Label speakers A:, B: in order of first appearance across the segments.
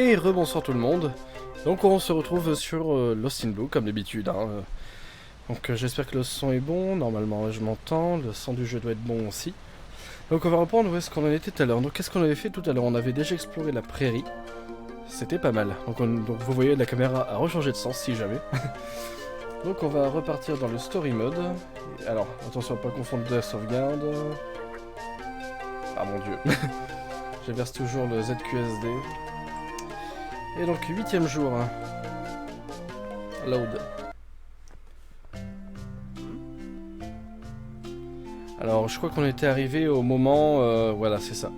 A: Et rebonsoir tout le monde. Donc on se retrouve sur Lost in Blue comme d'habitude. Donc j'espère que le son est bon, normalement je m'entends, le son du jeu doit être bon aussi. Donc on va reprendre où est-ce qu'on en était tout à l'heure. Donc qu'est-ce qu'on avait fait tout à l'heure? On avait déjà exploré la prairie. C'était pas mal. Donc vous voyez la caméra a rechangé de sens si jamais. Donc on va repartir dans le story mode. Alors attention à pas confondre de la sauvegarde. Ah mon dieu. J'inverse toujours le ZQSD. Et donc 8ème jour. Load. Alors je crois qu'on était arrivé au moment... voilà c'est ça.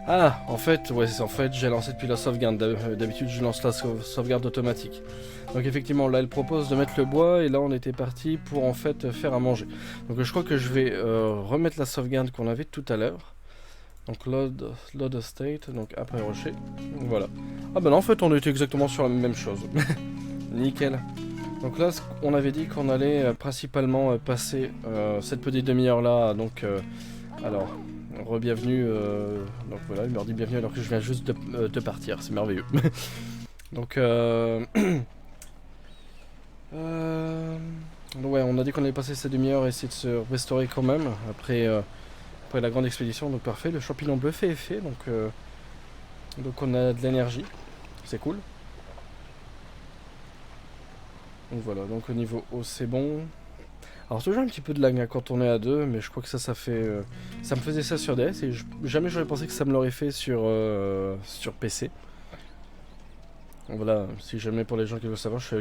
A: Ah en fait, ouais en fait j'ai lancé depuis la sauvegarde. D'habitude je lance la sauvegarde automatique. Donc effectivement là elle propose de mettre le bois et là on était parti pour en fait faire à manger. Donc je crois que je vais remettre la sauvegarde qu'on avait tout à l'heure. Donc load state, donc après rocher. Voilà. Ah bah non en fait on était exactement sur la même chose. Nickel. Donc là on avait dit qu'on allait principalement passer cette petite demi-heure là. Donc alors re-bienvenue. Donc voilà il me dit bienvenue alors que je viens juste de partir. C'est merveilleux. Donc ouais on a dit qu'on allait passer cette demi-heure et essayer de se restaurer quand même après la grande expédition, donc parfait. Le champignon bleu fait effet, donc on a de l'énergie, c'est cool. Donc voilà, donc au niveau eau c'est bon. Alors toujours un petit peu de lag quand on est à deux, mais je crois que ça fait... ça me faisait ça sur DS et jamais j'aurais pensé que ça me l'aurait fait sur PC. Donc voilà, si jamais pour les gens qui veulent savoir, je suis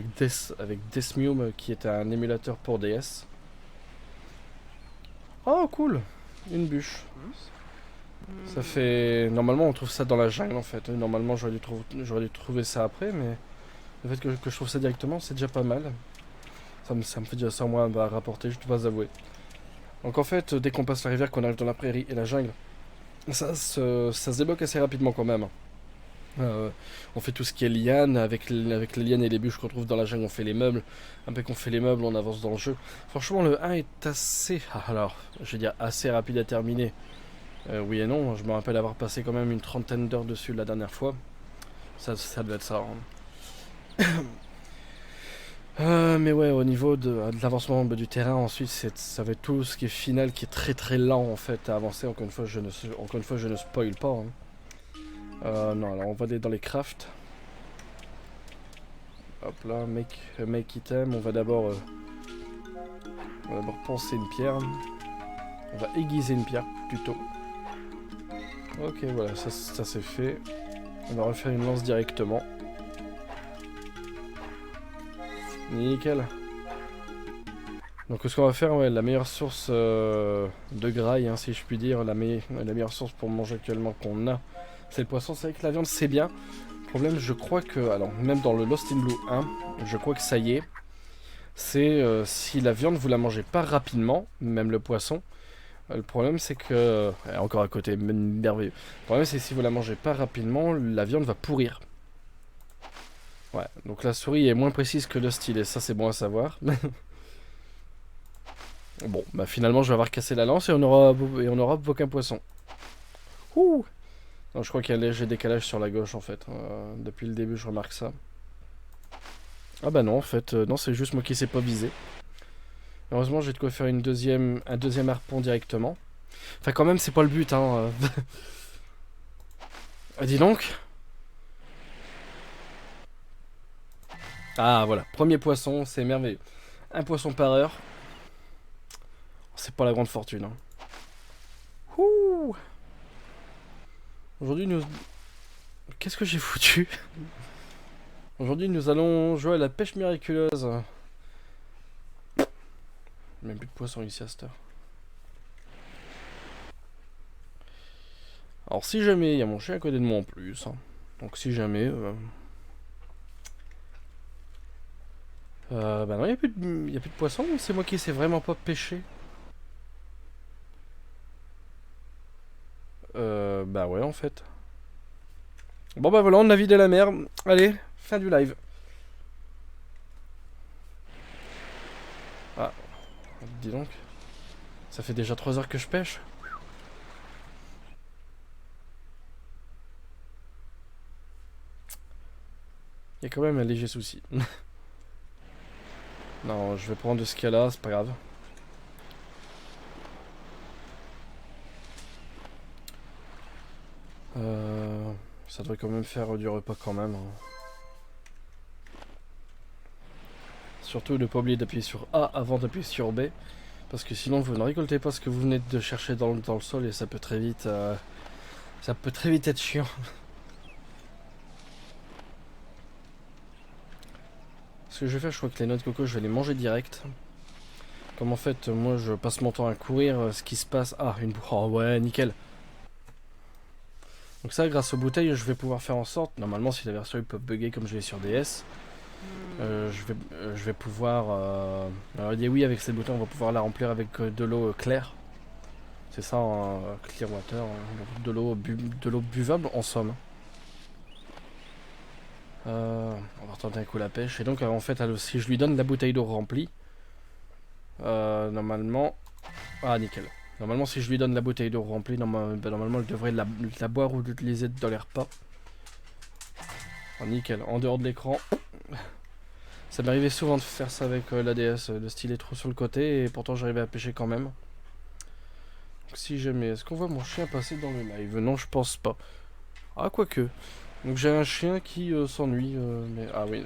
A: avec Desmium qui est un émulateur pour DS. Oh cool, une bûche. Ça fait... Normalement on trouve ça dans la jungle en fait. Normalement j'aurais dû trouver ça après, mais le fait que je trouve ça directement c'est déjà pas mal. Ça me fait déjà ça moi à rapporter, je dois avouer. Donc en fait dès qu'on passe la rivière, qu'on arrive dans la prairie et la jungle, ça se débloque assez rapidement quand même. On fait tout ce qui est liane, avec les lianes et les bûches qu'on trouve dans la jungle, on fait les meubles. Après qu'on fait les meubles, on avance dans le jeu. Franchement le 1 est assez... alors, je vais dire assez rapide à terminer. Oui et non, je me rappelle avoir passé quand même une trentaine d'heures dessus la dernière fois. Ça devait être ça. Mais ouais, au niveau de l'avancement du terrain, ensuite, ça va être tout ce qui est final qui est très très lent en fait à avancer. Encore une fois, je ne spoil pas. Non, alors on va aller dans les crafts. Hop là, make item. On va d'abord poncer une pierre. On va aiguiser une pierre plutôt. Ok, voilà, ça c'est fait. On va refaire une lance directement. Nickel. Donc ce qu'on va faire, ouais, la meilleure source de graille, hein, si je puis dire, la meilleure source pour manger actuellement qu'on a, c'est le poisson. C'est vrai que la viande c'est bien. Le problème, je crois que, alors même dans le Lost in Blue 1, je crois que ça y est, c'est si la viande vous la mangez pas rapidement, même le poisson, le problème c'est que, encore à côté, merveilleux. Le problème c'est que si vous la mangez pas rapidement, la viande va pourrir. Ouais, donc la souris est moins précise que le stylet, ça c'est bon à savoir. Bon, bah finalement je vais avoir cassé la lance et on aura aucun poisson. Ouh. Non, je crois qu'il y a un léger décalage sur la gauche en fait. Depuis le début je remarque ça. Ah bah non en fait, non c'est juste moi qui sais pas viser. Heureusement j'ai de quoi faire un deuxième harpon directement. Enfin quand même c'est pas le but hein. Ah, dis donc. Ah voilà, premier poisson, c'est merveilleux. Un poisson par heure. C'est pas la grande fortune. Hein. Ouh. Aujourd'hui nous... Qu'est-ce que j'ai foutu? Aujourd'hui nous allons jouer à la pêche miraculeuse. Même plus de poissons ici à cette heure. Alors si jamais, il y a mon chien à côté de moi en plus. Hein. Donc si jamais... bah non, il n'y a plus de poissons. C'est moi qui sais vraiment pas pêcher. Bah ouais en fait. Bon bah voilà, on a vidé la mer. Allez, fin du live. Ah, dis donc. Ça fait déjà 3 heures que je pêche. Il y a quand même un léger souci. Non, je vais prendre ce qu'il y a là, c'est pas grave. Ça devrait quand même faire du repas quand même. Hein. Surtout ne pas oublier d'appuyer sur A avant d'appuyer sur B. Parce que sinon vous ne récoltez pas ce que vous venez de chercher dans le sol et ça peut très vite être chiant. Ce que je vais faire, je crois que les noix de coco je vais les manger direct. Comme en fait moi je passe mon temps à courir, ce qui se passe... Ah une... Oh ouais nickel. Donc ça grâce aux bouteilles je vais pouvoir faire en sorte, normalement si la version ils peuvent bugger comme je l'ai sur DS, je vais pouvoir... Alors il dit oui avec cette bouteille on va pouvoir la remplir avec de l'eau claire. C'est ça, clear water, de l'eau buvable en somme. On va retenter un coup la pêche. Et donc en fait si je lui donne la bouteille d'eau remplie, normalement... Ah nickel. Normalement si je lui donne la bouteille d'eau remplie, normalement elle devrait la boire ou l'utiliser dans les repas. Oh, nickel, en dehors de l'écran. Ça m'arrivait souvent de faire ça avec la DS, de styler trop sur le côté et pourtant j'arrivais à pêcher quand même. Donc si jamais, est-ce qu'on voit mon chien passer dans le live? Non, je pense pas. Ah, quoique. Donc j'ai un chien qui s'ennuie, mais... Ah oui,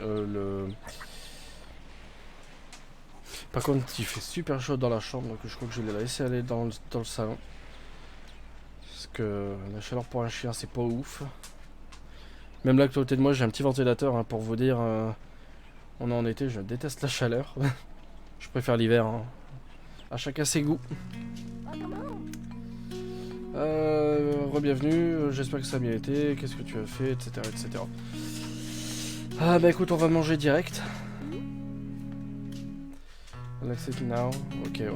A: Par contre, il fait super chaud dans la chambre, donc je crois que je vais la laisser aller dans le salon. Parce que la chaleur pour un chien, c'est pas ouf. Même là, à côté de moi, j'ai un petit ventilateur, hein, pour vous dire... On est en été, je déteste la chaleur. Je préfère l'hiver. Hein. À chacun ses goûts. Re-bienvenue, j'espère que ça a bien été, qu'est-ce que tu as fait, etc. etc. Ah bah écoute, on va manger direct. Let's eat now. Ok, ouais.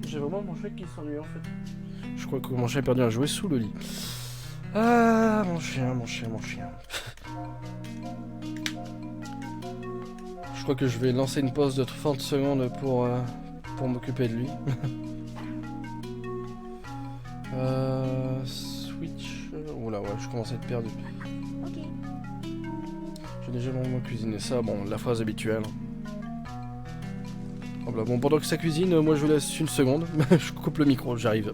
A: J'ai vraiment mon chien qui s'ennuie en fait. Je crois que mon chien a perdu un jouet sous le lit. Ah, mon chien, mon chien, mon chien. Je crois que je vais lancer une pause de 30 secondes pour m'occuper de lui. Switch. Oula, ouais, je commence à être perdu. Ok. J'ai déjà vraiment cuisiné ça, bon, la phrase habituelle. Oh bah, bon, pendant que ça cuisine, moi je vous laisse une seconde. Je coupe le micro, j'arrive.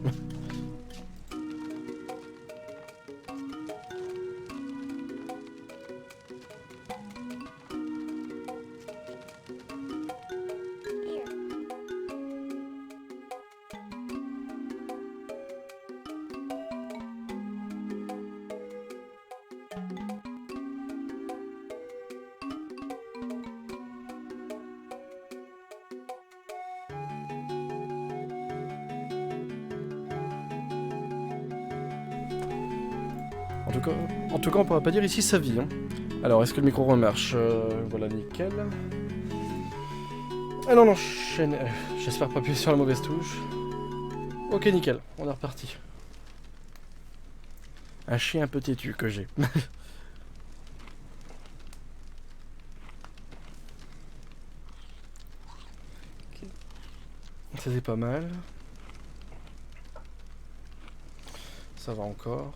A: En tout cas, on pourra pas dire ici sa vie. Hein. Alors, est-ce que le micro remarche? Voilà, nickel. Ah non, non, j'espère pas appuyer sur la mauvaise touche. Ok, nickel, on est reparti. Un chien un peu têtu que j'ai. Ça c'est pas mal. Ça va encore.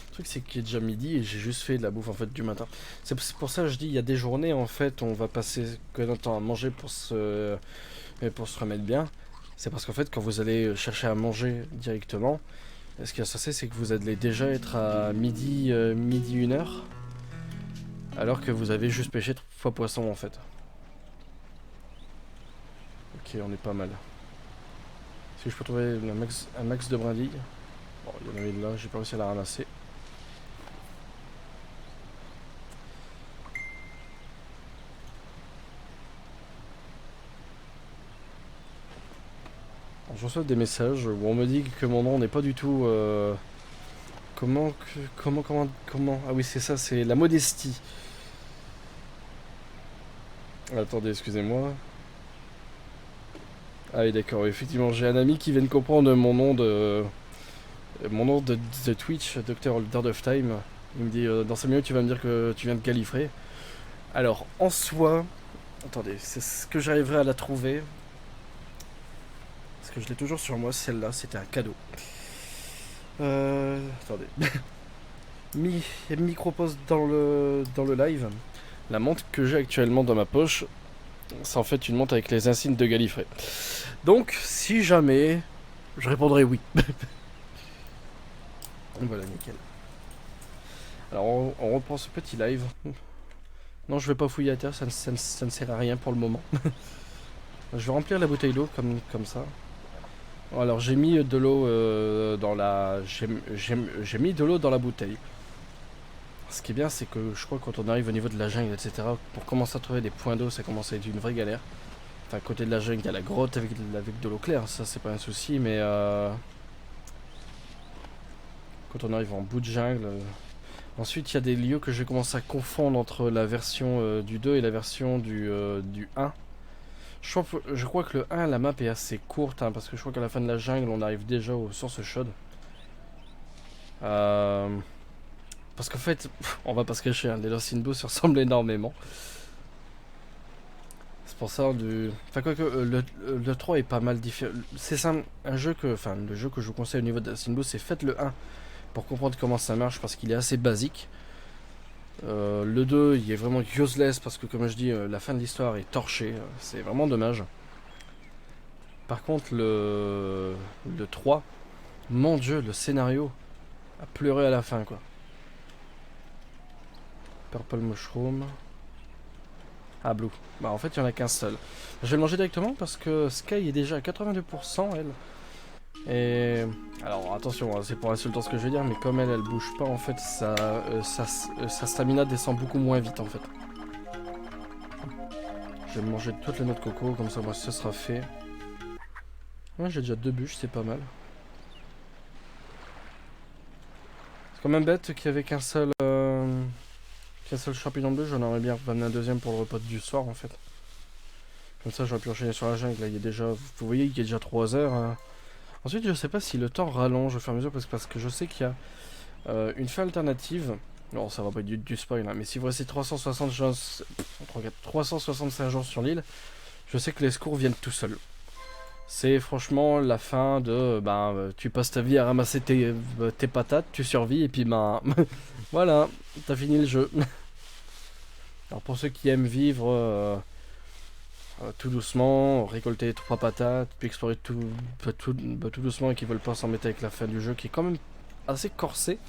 A: Le truc c'est qu'il est déjà midi et j'ai juste fait de la bouffe en fait du matin. C'est pour ça que je dis il y a des journées en fait on va passer que notre temps à manger pour se remettre bien. C'est parce qu'en fait quand vous allez chercher à manger directement, ce qui va se passer c'est que vous allez déjà être à midi 1h. Alors que vous avez juste pêché 3 fois poisson en fait. Ok, on est pas mal. Si je peux trouver un max de brindilles. Bon, il y en avait une là, j'ai pas réussi à la ramasser. Je reçois des messages où on me dit que mon nom n'est pas du tout... Comment... Ah oui, c'est ça, c'est la modestie. Attendez, excusez-moi. Ah oui, d'accord, effectivement, j'ai un ami qui vient de comprendre mon nom de... Twitch, Dr. Lord of Time. Il me dit, dans 5 minutes, tu vas me dire que tu viens de Gallifrey. Alors, en soi... Attendez, c'est ce que j'arriverai à la trouver. Parce que je l'ai toujours sur moi, celle-là, c'était un cadeau. Attendez. micro-pause dans le live. La montre que j'ai actuellement dans ma poche, c'est en fait une montre avec les insignes de Gallifrey. Donc, si jamais, je répondrai oui. Voilà, nickel. Alors, on reprend ce petit live. Non, je vais pas fouiller à terre, ça ne sert à rien pour le moment. Je vais remplir la bouteille d'eau comme ça. Alors, j'ai mis de l'eau dans la... J'ai mis de l'eau dans la bouteille. Ce qui est bien, c'est que je crois que quand on arrive au niveau de la jungle, etc., pour commencer à trouver des points d'eau, ça commence à être une vraie galère. Enfin, à côté de la jungle, il y a la grotte avec de l'eau claire, ça c'est pas un souci, mais quand on arrive en bout de jungle... Ensuite, il y a des lieux que j'ai commencé à confondre entre la version du 2 et la version du 1. Je crois que le 1, la map est assez courte, hein, parce que je crois qu'à la fin de la jungle, on arrive déjà aux sources chaudes. Parce qu'en fait, on va pas se cacher, hein, les Lost in Blue se ressemblent énormément. C'est pour ça du... Enfin quoique, le 3 est pas mal différent. C'est simple, un jeu que... Enfin, le jeu que je vous conseille au niveau de Lost in Blue, c'est faites le 1 pour comprendre comment ça marche, parce qu'il est assez basique. Le 2, il est vraiment useless, parce que comme je dis, la fin de l'histoire est torchée. C'est vraiment dommage. Par contre, le 3, mon dieu, le scénario a pleuré à la fin, quoi. Purple Mushroom. Ah, Blue. Bah, en fait, il n'y en a qu'un seul. Je vais le manger directement parce que Sky est déjà à 82%, elle. Et... Alors, attention, hein, c'est pour insultant ce que je vais dire, mais comme elle bouge pas, en fait, sa stamina descend beaucoup moins vite, en fait. Je vais me manger toutes les noix de coco, comme ça, moi, ce sera fait. Ouais, j'ai déjà 2 bûches, c'est pas mal. C'est quand même bête qu'il y avait qu'un seul champignon bleu. J'en aurais bien ramené un deuxième pour le repas du soir, en fait. Comme ça, j'aurais pu enchaîner sur la jungle. Là, il y a déjà, vous voyez, il y a déjà 3 heures. Hein. Ensuite, je sais pas si le temps rallonge au fur et à mesure, parce que je sais qu'il y a une fin alternative. Non, ça va pas être du spoil, hein, mais si vous restez 365 jours sur l'île, je sais que les secours viennent tout seuls. C'est franchement la fin de... tu passes ta vie à ramasser tes patates, tu survis, et puis voilà, t'as fini le jeu. Alors pour ceux qui aiment vivre tout doucement, récolter 3 patates, puis explorer tout doucement et qui veulent pas s'embêter avec la fin du jeu, qui est quand même assez corsé.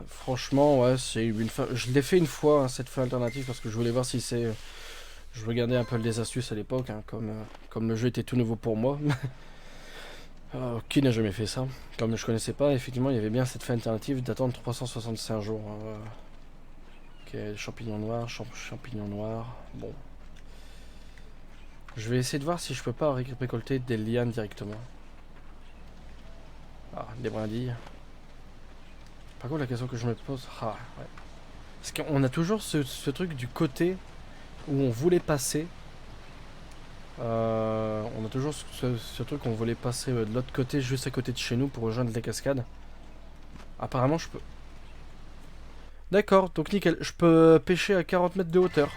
A: Franchement, ouais, c'est une fin... Je l'ai fait une fois, hein, cette fin alternative, parce que je voulais voir si c'est... Je regardais un peu les astuces à l'époque, hein, comme le jeu était tout nouveau pour moi. Qui n'a jamais fait ça? Comme je connaissais pas, effectivement, il y avait bien cette fin alternative d'attendre 365 jours. Ok, champignon noir, champignon noir. Bon. Je vais essayer de voir si je peux pas récolter des lianes directement. Ah, des brindilles. Par contre, la question que je me pose... Ah, ouais. Parce qu'on a toujours ce truc du côté où on voulait passer. On a toujours ce truc qu'on voulait passer de l'autre côté, juste à côté de chez nous, pour rejoindre les cascades. Apparemment, je peux... D'accord, donc nickel. Je peux pêcher à 40 mètres de hauteur.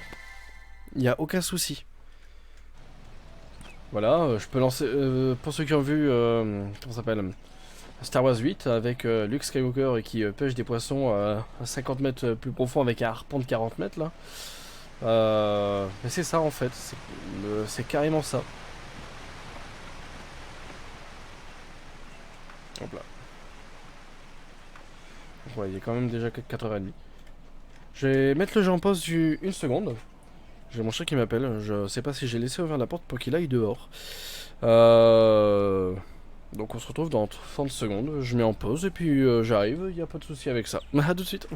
A: Il n'y a aucun souci. Voilà, je peux lancer... pour ceux qui ont vu... comment ça s'appelle, Star Wars 8, avec Luke Skywalker et qui pêche des poissons à 50 mètres plus profond avec un harpon de 40 mètres, là. Mais c'est ça, en fait. C'est carrément ça. Hop là. Ouais, il est quand même déjà 4h30. Je vais mettre le jeu en pause une seconde. J'ai mon chat qui m'appelle. Je sais pas si j'ai laissé ouvrir la porte pour qu'il aille dehors. Donc on se retrouve dans 30 secondes. Je mets en pause et puis j'arrive. Il n'y a pas de souci avec ça. A tout de suite.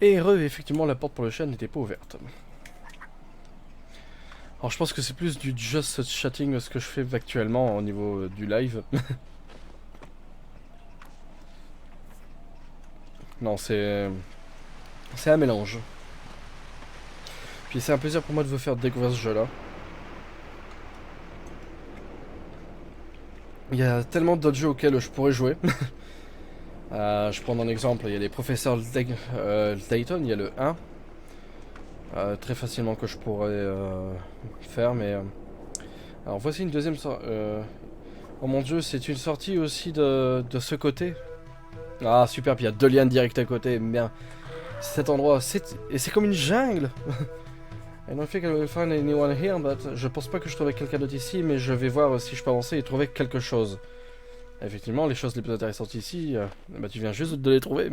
A: Et effectivement, la porte pour le chat n'était pas ouverte. Alors je pense que c'est plus du just chatting ce que je fais actuellement au niveau du live. Non, c'est un mélange. Puis c'est un plaisir pour moi de vous faire découvrir ce jeu-là. Il y a tellement d'autres jeux auxquels je pourrais jouer. Je prends un exemple, il y a les professeurs Layton, il y a le 1. Très facilement que je pourrais faire, mais... alors voici une deuxième sortie. Oh mon dieu, c'est une sortie aussi de ce côté. Ah super, puis il y a 2 lianes directes à côté, bien. Cet endroit, et c'est comme une jungle. I don't think I will find anyone here, but je pense pas que je trouverai quelqu'un d'autre ici, mais je vais voir si je peux avancer et trouver quelque chose. Effectivement, les choses les plus intéressantes ici, bah tu viens juste de les trouver.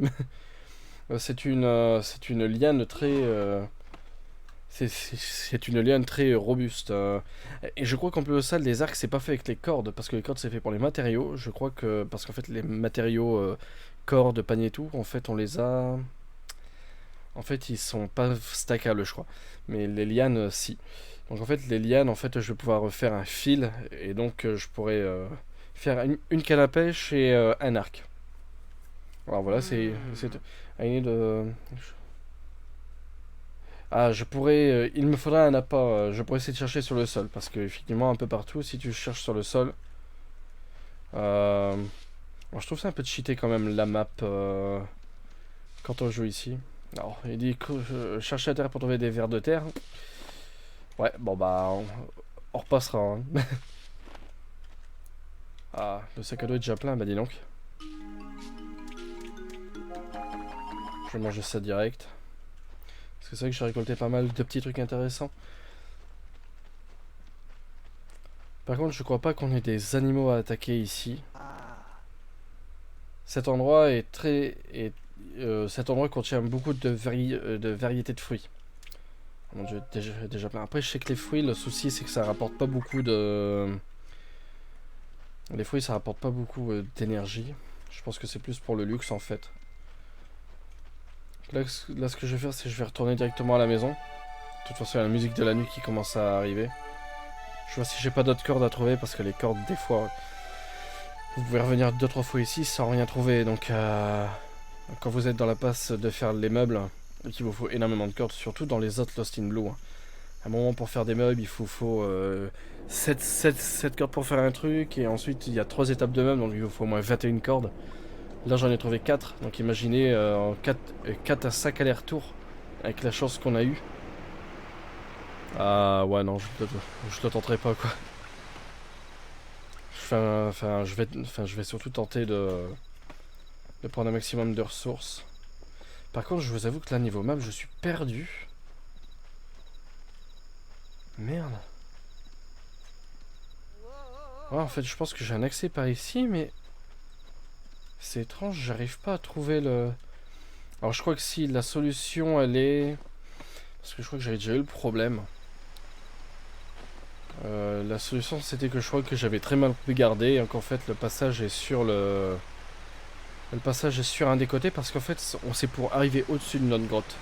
A: C'est une liane très... c'est une liane très robuste. Et je crois qu'en plus de ça, les arcs, c'est pas fait avec les cordes, parce que les cordes, c'est fait pour les matériaux. Je crois que... parce qu'en fait, les matériaux, cordes, paniers et tout, en fait, on les a... En fait, ils sont pas stackables, je crois. Mais les lianes, si. Donc en fait, les lianes, en fait, je vais pouvoir faire un fil, et donc je pourrais faire une canne à pêche et un arc. Alors voilà, c'est... I need, ah, je pourrais... il me faudrait un appât. Je pourrais essayer de chercher sur le sol. Parce que, effectivement, un peu partout, si tu cherches sur le sol... bon, je trouve ça un peu cheaté quand même, la map, quand on joue ici. Alors, il dit que chercher à terre pour trouver des vers de terre. Ouais, bon bah, on repassera. Hein. Ah, le sac à dos est déjà plein, bah dis donc. Je vais manger ça direct. Parce que c'est vrai que j'ai récolté pas mal de petits trucs intéressants. Par contre, je crois pas qu'on ait des animaux à attaquer ici. Cet endroit est très... cet endroit contient beaucoup de variétés de fruits. Oh mon dieu, déjà plein. Après, je sais que les fruits, le souci, c'est que ça rapporte pas beaucoup de... Les fruits, ça rapporte pas beaucoup d'énergie. Je pense que c'est plus pour le luxe, en fait. Là, ce que je vais faire, c'est que je vais retourner directement à la maison. De toute façon, il y a la musique de la nuit qui commence à arriver. Je vois si j'ai pas d'autres cordes à trouver, parce que les cordes, des fois... Vous pouvez revenir 2-3 fois ici sans rien trouver, donc... quand vous êtes dans la passe de faire les meubles, et qu'il vous faut énormément de cordes, surtout dans les autres Lost in Blue. Hein. À un moment, pour faire des meubles, il faut 7 cordes pour faire un truc, et ensuite, il y a 3 étapes de meubles, donc il vous faut au moins 21 cordes. Là, j'en ai trouvé 4, donc imaginez 4 à 5 allers-retours, avec la chance qu'on a eue. Ah ouais, non, je le tenterai pas, quoi. Je vais surtout tenter de prendre un maximum de ressources. Par contre, je vous avoue que là, niveau map, je suis perdu. Merde. Ouais, en fait, je pense que j'ai un accès par ici, mais... c'est étrange, j'arrive pas à trouver le... Alors, je crois que si la solution, elle est... parce que je crois que j'avais déjà eu le problème. La solution, c'était que je crois que j'avais très mal regardé, et qu'en fait, le passage est sur le... Le passage est sur un des côtés, parce qu'en fait, c'est pour arriver au-dessus de notre grotte.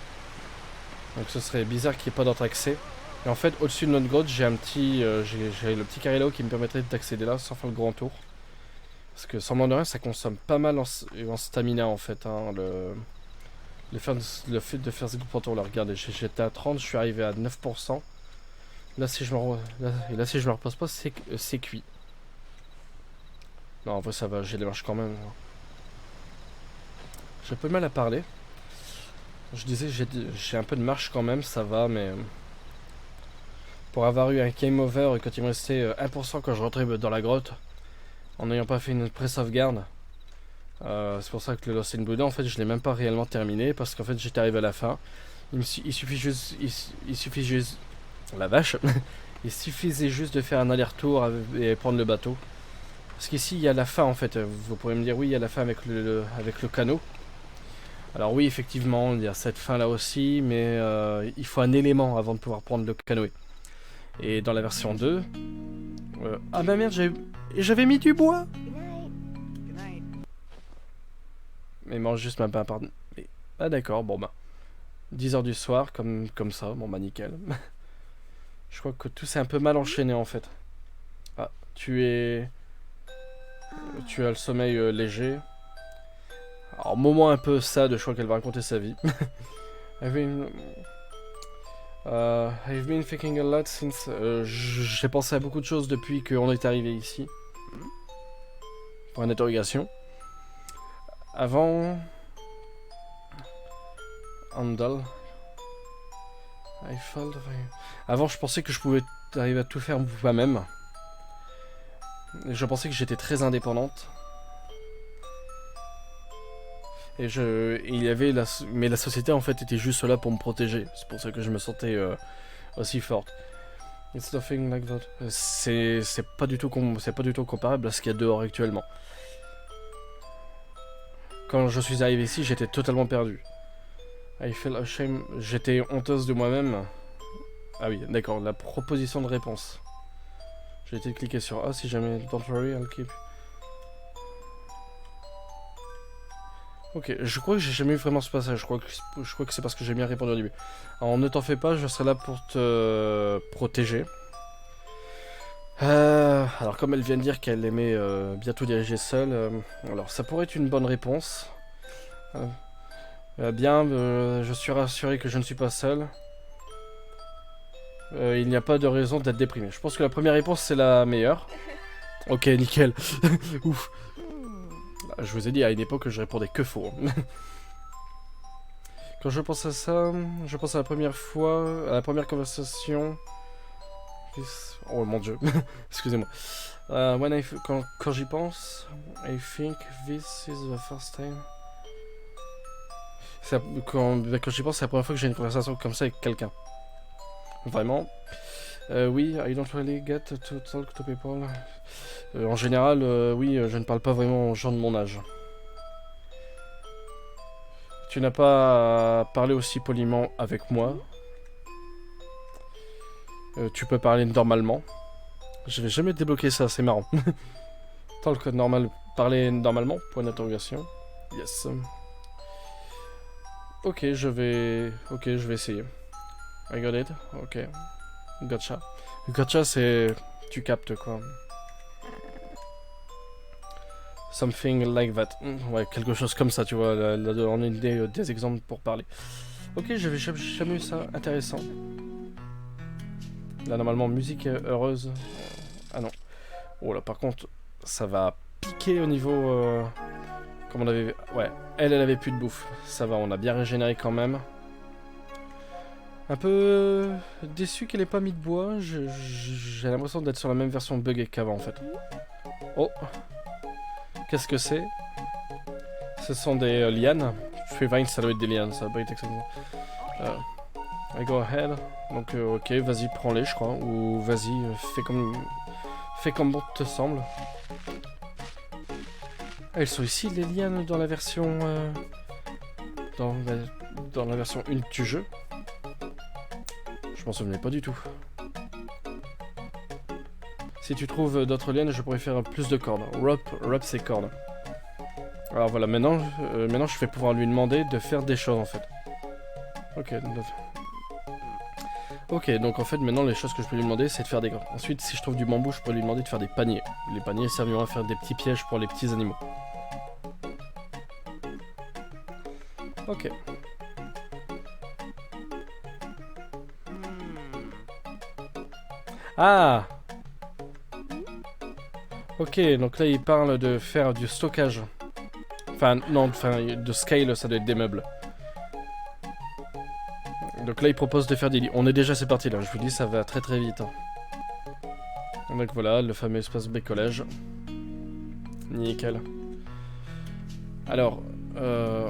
A: Donc ce serait bizarre qu'il n'y ait pas d'autre accès. Et en fait, au-dessus de notre grotte, j'ai un petit, j'ai le petit carré là qui me permettrait d'accéder là sans faire le grand tour. Parce que sans de rien, ça consomme pas mal en stamina en fait. Hein, le fait de faire ce grand tour là. Regardez, j'étais à 30, je suis arrivé à 9%. Là, si je me repose pas, c'est cuit. Non, en vrai, ça va, j'ai des marches quand même. J'ai un peu de mal à parler. Je disais, j'ai un peu de marche quand même, ça va, mais... pour avoir eu un game over et quand il me restait 1% quand je rentrais dans la grotte, en n'ayant pas fait une pré-sauvegarde, c'est pour ça que le Lost in Blue, en fait, je l'ai même pas réellement terminé, parce qu'en fait, j'étais arrivé à la fin. Il suffit juste... Il suffit juste... La vache. Il suffisait juste de faire un aller-retour et prendre le bateau. Parce qu'ici, il y a la fin, en fait. Vous pourrez me dire, oui, il y a la fin avec le canot. Alors oui, effectivement, il y a cette fin là aussi, mais il faut un élément avant de pouvoir prendre le canoë. Et dans la version 2... ah bah merde, j'avais mis du bois. Mais mange juste ma pain, pardon. Ah d'accord, bon bah... 10h du soir, comme ça, bon bah nickel. Je crois que tout s'est un peu mal enchaîné en fait. Ah, tu as le sommeil léger. Alors, moment un peu sad, je crois qu'elle va raconter sa vie. I've been, I've been thinking a lot since. J'ai pensé à beaucoup de choses depuis qu'on est arrivé ici. Pour une interrogation. Avant. Handle. Avant, je pensais que je pouvais arriver à tout faire moi-même. Je pensais que j'étais très indépendante. Il y avait mais la société en fait était juste là pour me protéger. C'est pour ça que je me sentais aussi forte. It's nothing like that. C'est pas du tout comparable à ce qu'il y a dehors actuellement. Quand je suis arrivé ici, j'étais totalement perdu. I feel ashamed. J'étais honteuse de moi-même. Ah oui, d'accord, la proposition de réponse. J'ai été cliquer sur A si jamais. Don't worry, I'll keep. Ok, je crois que j'ai jamais eu vraiment ce passage. Je crois que c'est parce que j'ai bien répondu au début. Alors ne t'en fais pas, je serai là pour te protéger. Alors comme elle vient de dire qu'elle aimait bientôt diriger seule, alors ça pourrait être une bonne réponse. Je suis rassuré que je ne suis pas seul. Il n'y a pas de raison d'être déprimé. Je pense que la première réponse c'est la meilleure. Ok, nickel. Ouf. Je vous ai dit à une époque que je répondais que faux. Quand je pense à ça, je pense à la première fois, à la première conversation. Oh mon dieu, excusez-moi. Quand j'y pense, I think this is the first time. Quand j'y pense, c'est la première fois que j'ai une conversation comme ça avec quelqu'un. Vraiment. Oui, I don't really get to talk to people. En général, oui, je ne parle pas vraiment aux gens de mon âge. Tu n'as pas à parler aussi poliment avec moi. Tu peux parler normalement. Je vais jamais débloquer ça, c'est marrant. Talk normal, parler normalement, point d'interrogation. Yes. Ok, je vais essayer. I got it. Ok. Gotcha. Gotcha, c'est... Tu captes, quoi. Something like that. Ouais, quelque chose comme ça, tu vois. Là, on a des exemples pour parler. Ok, j'avais jamais eu ça. Intéressant. Là, normalement, musique heureuse. Ah non. Oh là, par contre, ça va piquer au niveau... Comme on avait... Ouais, elle avait plus de bouffe. Ça va, on a bien régénéré quand même. Un peu déçu qu'elle ait pas mis de bois. J'ai l'impression d'être sur la même version buggée qu'avant, en fait. Oh. Qu'est-ce que c'est? Ce sont des lianes. Freevine, ça doit être des lianes, ça va pas être exactement. I go ahead. Donc, ok, vas-y, prends-les, je crois. Ou vas-y, fais comme bon te semble. Ah, elles sont ici, les lianes, dans la version... Dans la version 1 du jeu. Je m'en souvenais pas du tout. Si tu trouves d'autres lianes, je pourrais faire plus de cordes. Rope c'est cordes. Alors voilà, maintenant je vais pouvoir lui demander de faire des choses en fait. Ok, donc en fait maintenant les choses que je peux lui demander c'est de faire des cordes. Ensuite si je trouve du bambou, je peux lui demander de faire des paniers. Les paniers serviront à faire des petits pièges pour les petits animaux. Ok. Ah! Ok, donc là il parle de faire du stockage. Enfin, non, de scale, ça doit être des meubles. Donc là il propose de faire des lits. On est déjà, c'est parti là, je vous dis, ça va très très vite. Hein. Donc voilà, le fameux espace bricolage. Nickel. Alors, on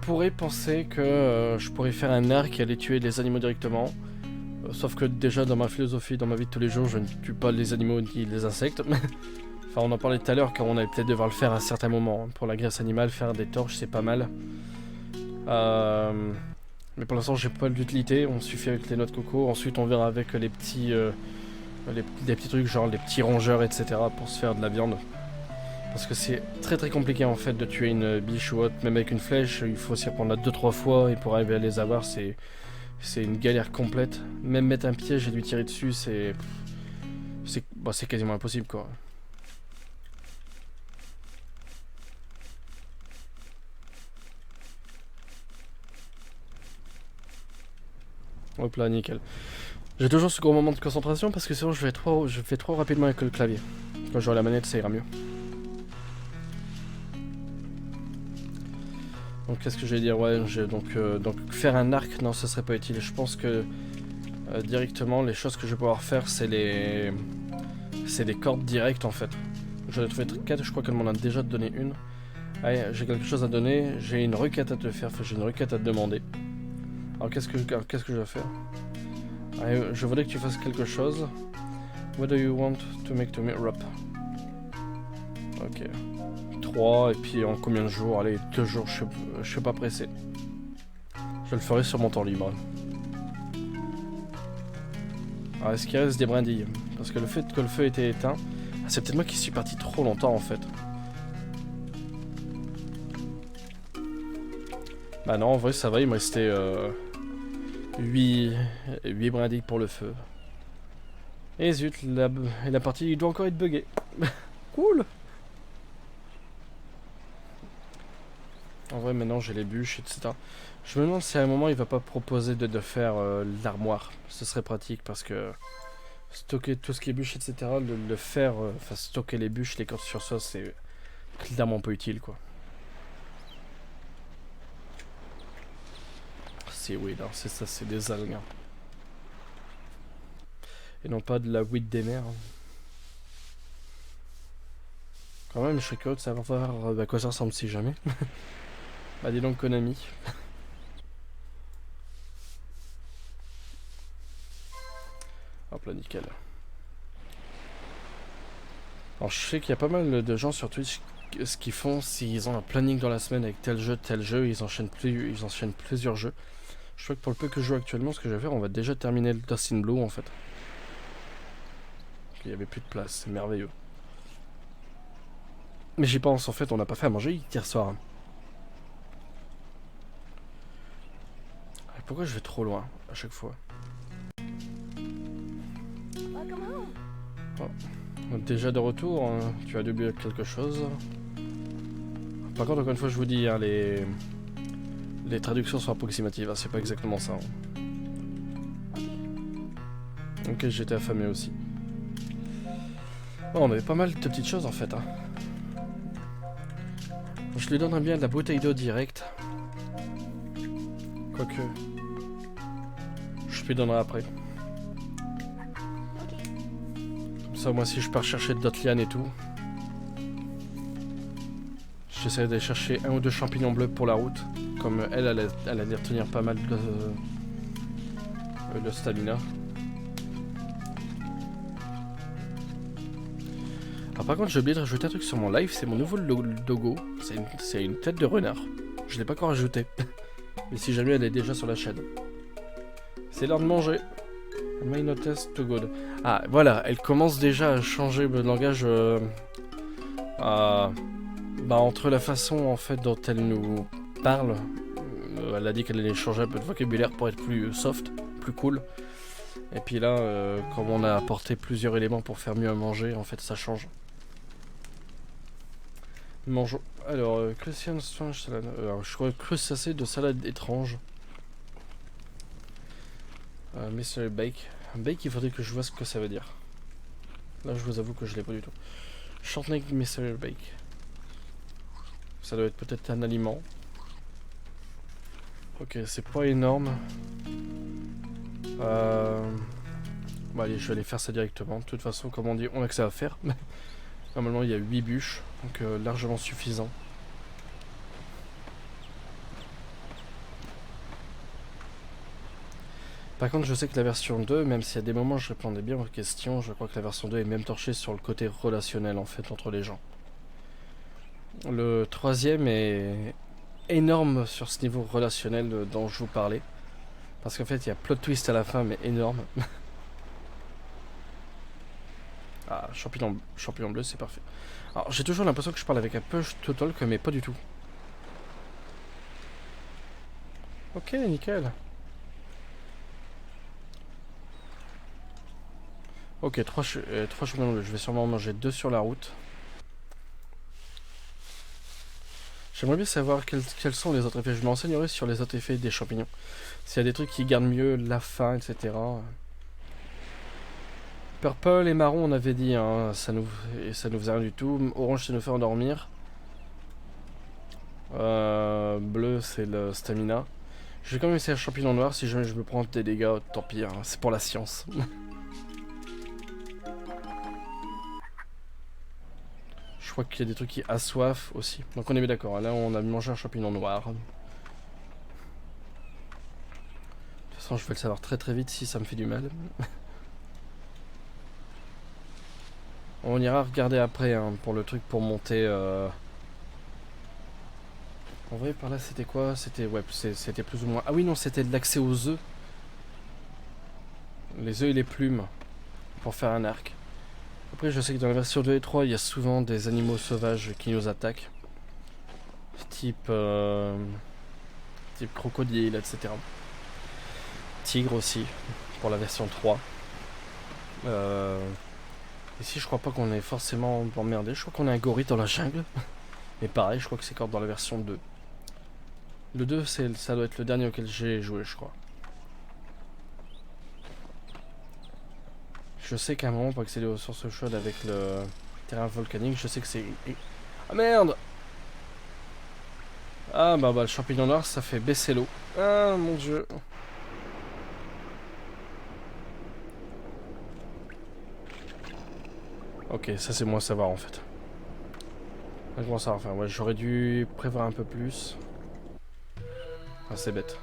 A: pourrait penser que je pourrais faire un arc et aller tuer les animaux directement. Sauf que déjà dans ma philosophie, dans ma vie de tous les jours, je ne tue pas les animaux ni les insectes. Enfin on en parlait tout à l'heure car on allait peut-être devoir le faire à un certain moment. Pour la graisse animale, faire des torches c'est pas mal. Mais pour l'instant j'ai pas d'utilité, on suffit avec les noix de coco. Ensuite on verra avec les petits des petits trucs genre les petits rongeurs etc. pour se faire de la viande. Parce que c'est très très compliqué en fait de tuer une biche ou autre, même avec une flèche, il faut s'y reprendre là 2-3 fois et pour arriver à les avoir c'est c'est une galère complète. Même mettre un piège et lui tirer dessus, c'est quasiment impossible quoi. Hop là, nickel. J'ai toujours ce gros moment de concentration parce que sinon je fais trop rapidement avec le clavier. Quand j'aurai la manette, ça ira mieux. Donc qu'est-ce que je vais dire? Ouais, donc faire un arc, non, ce serait pas utile. Je pense que directement, les choses que je vais pouvoir faire, c'est des cordes directes en fait. J'en ai trouvé 4, je crois qu'elle m'en a déjà donné une. Allez, j'ai quelque chose à donner, j'ai une requête à te faire, j'ai une requête à te demander. Alors qu'est-ce que je vais faire? Allez, je voudrais que tu fasses quelque chose. What do you want to make to me up? Ok. 3, et puis en combien de jours? Allez, 2 jours, je suis pas pressé. Je le ferai sur mon temps libre. Alors est-ce qu'il reste des brindilles? Parce que le fait que le feu était éteint, c'est peut-être moi qui suis parti trop longtemps en fait. Bah non, en vrai ça va, il me restait 8 brindilles pour le feu. Et zut, la partie doit encore être buggée. Cool. En vrai maintenant j'ai les bûches, etc. Je me demande si à un moment il va pas proposer de faire l'armoire. Ce serait pratique parce que stocker tout ce qui est bûches, etc. Le faire, enfin stocker les bûches, les cordes sur soi, c'est clairement pas utile quoi. C'est weed, hein. C'est ça, c'est des algues. Hein. Et non pas de la weed des mers. Hein. Quand même, je serais curieux de savoir à quoi ça ressemble si jamais. Bah dis donc Konami. Hop là, nickel. Alors je sais qu'il y a pas mal de gens sur Twitch, ce qu'ils font, s'ils ont un planning dans la semaine avec tel jeu, ils enchaînent plusieurs jeux. Je crois que pour le peu que je joue actuellement, ce que je vais faire, on va déjà terminer le Dust in Blue en fait. Il n'y avait plus de place, c'est merveilleux. Mais j'y pense, en fait, on n'a pas fait à manger hier soir. Pourquoi je vais trop loin à chaque fois? Oh. Déjà de retour, hein, tu as dû oublier quelque chose. Par contre, encore une fois, je vous dis, hein, les traductions sont approximatives, hein, c'est pas exactement ça. Hein. Ok, j'étais affamé aussi. Bon, on avait pas mal de petites choses en fait. Hein. Je lui donnerais bien de la bouteille d'eau directe. Quoique. Je lui donnerai après. Comme ça, moi, si je pars chercher d'autres lianes et tout. J'essaie d'aller chercher 1 ou 2 champignons bleus pour la route. Comme elle allait retenir pas mal de stamina. Alors par contre j'ai oublié de rajouter un truc sur mon live, c'est mon nouveau logo, c'est une tête de renard. Je l'ai pas encore ajouté. Mais si jamais elle est déjà sur la chaîne. C'est l'heure de manger. May not taste too good. Ah voilà, elle commence déjà à changer le langage entre la façon en fait dont elle nous parle. Elle a dit qu'elle allait changer un peu de vocabulaire pour être plus soft, plus cool. Et puis là, comme on a apporté plusieurs éléments pour faire mieux à manger, en fait ça change. Mangeons. Alors, Christian Strange salade. Alors, je crois crustacé de salade étrange. Mystery Bake. Bake, il faudrait que je vois ce que ça veut dire. Là, je vous avoue que je l'ai pas du tout. Shortneck Mystery Bake. Ça doit être peut-être un aliment. Ok, c'est pas énorme. Bon, allez, je vais aller faire ça directement. De toute façon, comme on dit, on a que ça à faire. Normalement, il y a 8 bûches, donc largement suffisant. Par contre, je sais que la version 2, même si à des moments je répondais bien aux questions, je crois que la version 2 est même torchée sur le côté relationnel, en fait, entre les gens. Le troisième est énorme sur ce niveau relationnel dont je vous parlais. Parce qu'en fait, il y a plot twist à la fin, mais énorme. Ah, champignon bleu, c'est parfait. Alors, j'ai toujours l'impression que je parle avec un push to talk, mais pas du tout. Ok, nickel. Ok, 3 champignons bleus. Je vais sûrement en manger 2 sur la route. J'aimerais bien savoir quels sont les autres effets. Je me renseignerai sur les autres effets des champignons. S'il y a des trucs qui gardent mieux la faim, etc. Purple et marron, on avait dit, hein, ça nous faisait rien du tout. Orange, ça nous fait endormir. Bleu, c'est le stamina. Je vais quand même essayer le champignon noir. Si jamais je me prends des dégâts, tant pis, hein, c'est pour la science. Je crois qu'il y a des trucs qui assoiffent aussi. Donc on est bien d'accord. Là, on a mangé un champignon noir. De toute façon, je vais le savoir très très vite si ça me fait du mal. On ira regarder après, hein, pour le truc pour monter. En vrai, par là, c'était quoi? C'était c'était plus ou moins. Ah oui, non, c'était de l'accès aux œufs. Les œufs et les plumes pour faire un arc. Après, je sais que dans la version 2 et 3, il y a souvent des animaux sauvages qui nous attaquent. Type, type crocodile, etc. Tigre aussi, pour la version 3. Ici, je crois pas qu'on est forcément emmerdé. Je crois qu'on a un gorille dans la jungle. Mais pareil, je crois que c'est encore dans la version 2. Le 2, ça doit être le dernier auquel j'ai joué, je crois. Je sais qu'à un moment, pour accéder aux sources chaudes avec le terrain volcanique, je sais que c'est... Ah merde! Ah bah le champignon noir, ça fait baisser l'eau. Ah mon dieu. Ok, ça c'est moi à savoir en fait. Je commence à savoir, enfin ouais, j'aurais dû prévoir un peu plus. Ah c'est bête.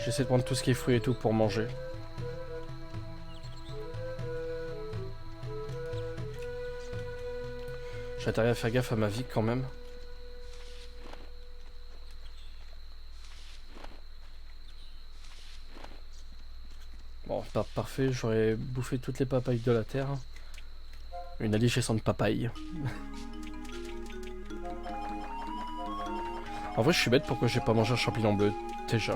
A: J'essaie de prendre tout ce qui est fruits et tout pour manger. J'ai intérêt à faire gaffe à ma vie quand même. Bon, pas parfait, j'aurais bouffé toutes les papayes de la terre. Une allégeance de papaye. En vrai, je suis bête, pourquoi j'ai pas mangé un champignon bleu déjà.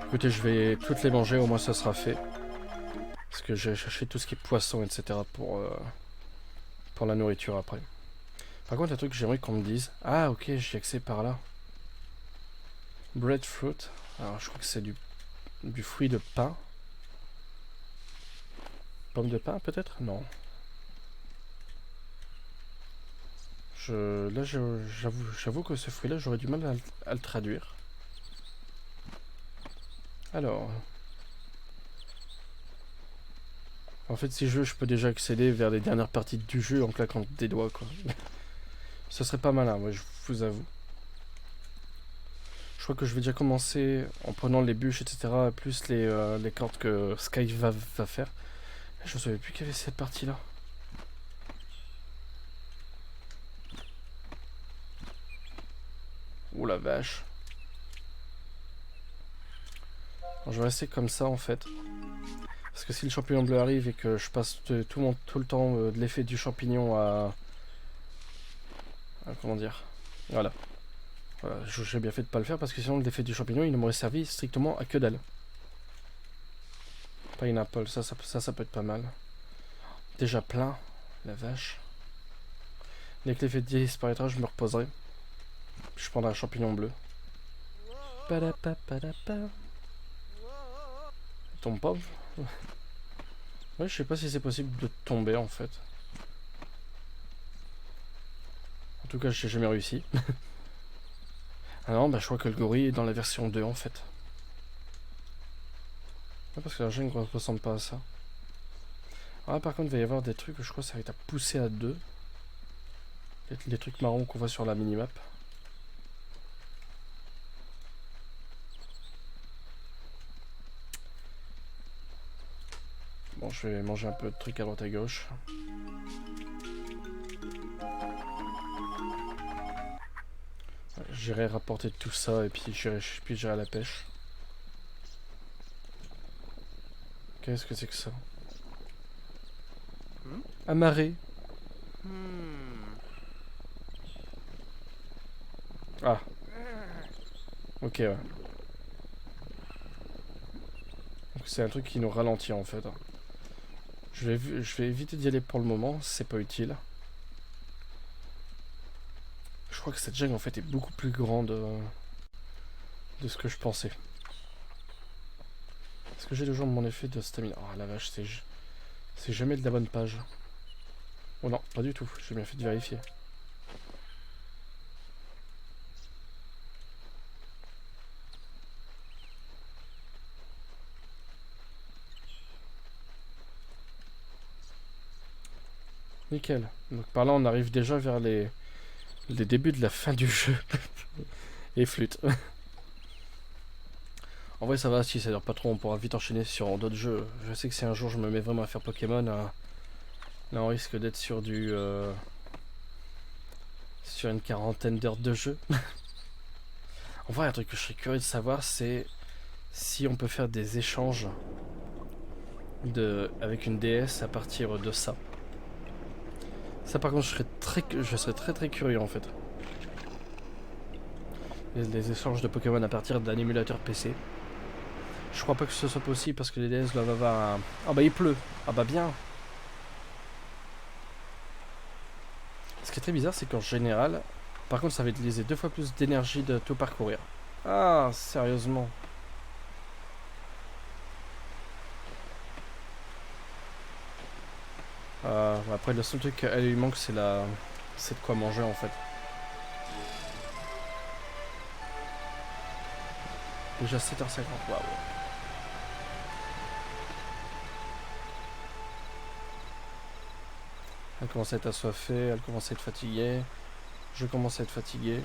A: Écoutez, je vais toutes les manger, au moins ça sera fait. Parce que j'ai cherché tout ce qui est poisson, etc. pour la nourriture après. Par contre, un truc que j'aimerais qu'on me dise. Ah, ok, j'ai accès par là. Breadfruit. Alors, je crois que c'est du fruit de pain. Pomme de pain, peut-être? Non. Là, j'avoue que ce fruit-là, j'aurais du mal à le traduire. Alors. En fait, si je peux déjà accéder vers les dernières parties du jeu en claquant des doigts, quoi. Ce serait pas malin, moi, je vous avoue. Je crois que je vais déjà commencer en prenant les bûches, etc. Plus les cordes que Sky va faire. Je ne savais plus qu'il y avait cette partie-là. Ouh la vache. Bon, je vais rester comme ça en fait. Parce que si le champignon bleu arrive et que je passe tout le temps de l'effet du champignon comment dire. Voilà. J'ai bien fait de pas le faire parce que sinon l'effet du champignon il ne m'aurait servi strictement à que dalle. Pineapple, ça peut être pas mal. Déjà plein, la vache. Dès que l'effet disparaîtra, je me reposerai. Je prendrai un champignon bleu. Tombe pas. Ouais, je sais pas si c'est possible de tomber en fait. En tout cas, j'ai jamais réussi. Ah non, bah je crois que le gorille est dans la version 2 en fait. Ouais, parce que la jungle ne ressemble pas à ça. Ah, par contre, il va y avoir des trucs, je crois que ça va être à pousser à 2. Les trucs marrons qu'on voit sur la minimap. Bon, je vais manger un peu de trucs à droite à gauche. J'irai rapporter tout ça et puis j'irai à la pêche. Qu'est-ce que c'est que ça? Amarré. Ah. Ok, ouais. Donc c'est un truc qui nous ralentit en fait. Je vais éviter d'y aller pour le moment, c'est pas utile. Je crois que cette jungle en fait est beaucoup plus grande de ce que je pensais. Est-ce que j'ai toujours mon effet de stamina? Oh la vache, c'est jamais de la bonne page. Oh non, pas du tout, j'ai bien fait de vérifier. Nickel. Donc par là on arrive déjà vers les débuts de la fin du jeu. Et flûte. En vrai ça va, si ça dure pas trop, on pourra vite enchaîner sur d'autres jeux. Je sais que si un jour je me mets vraiment à faire Pokémon, là on risque d'être sur sur une quarantaine d'heures de jeu. En vrai un truc que je serais curieux de savoir, c'est si on peut faire des échanges avec une DS à partir de ça. Ça par contre je serais très curieux en fait. Les échanges de Pokémon à partir d'un émulateur PC. Je crois pas que ce soit possible parce que les DS doivent avoir un... Ah bah il pleut. Ah bah bien. Ce qui est très bizarre c'est qu'en général, par contre ça va utiliser 2 fois plus d'énergie de tout parcourir. Ah sérieusement. Après le seul truc qu'elle lui manque c'est c'est de quoi manger en fait. Déjà 7h50, waouh. Elle commence à être assoiffée, elle commence à être fatiguée. Je commence à être fatigué.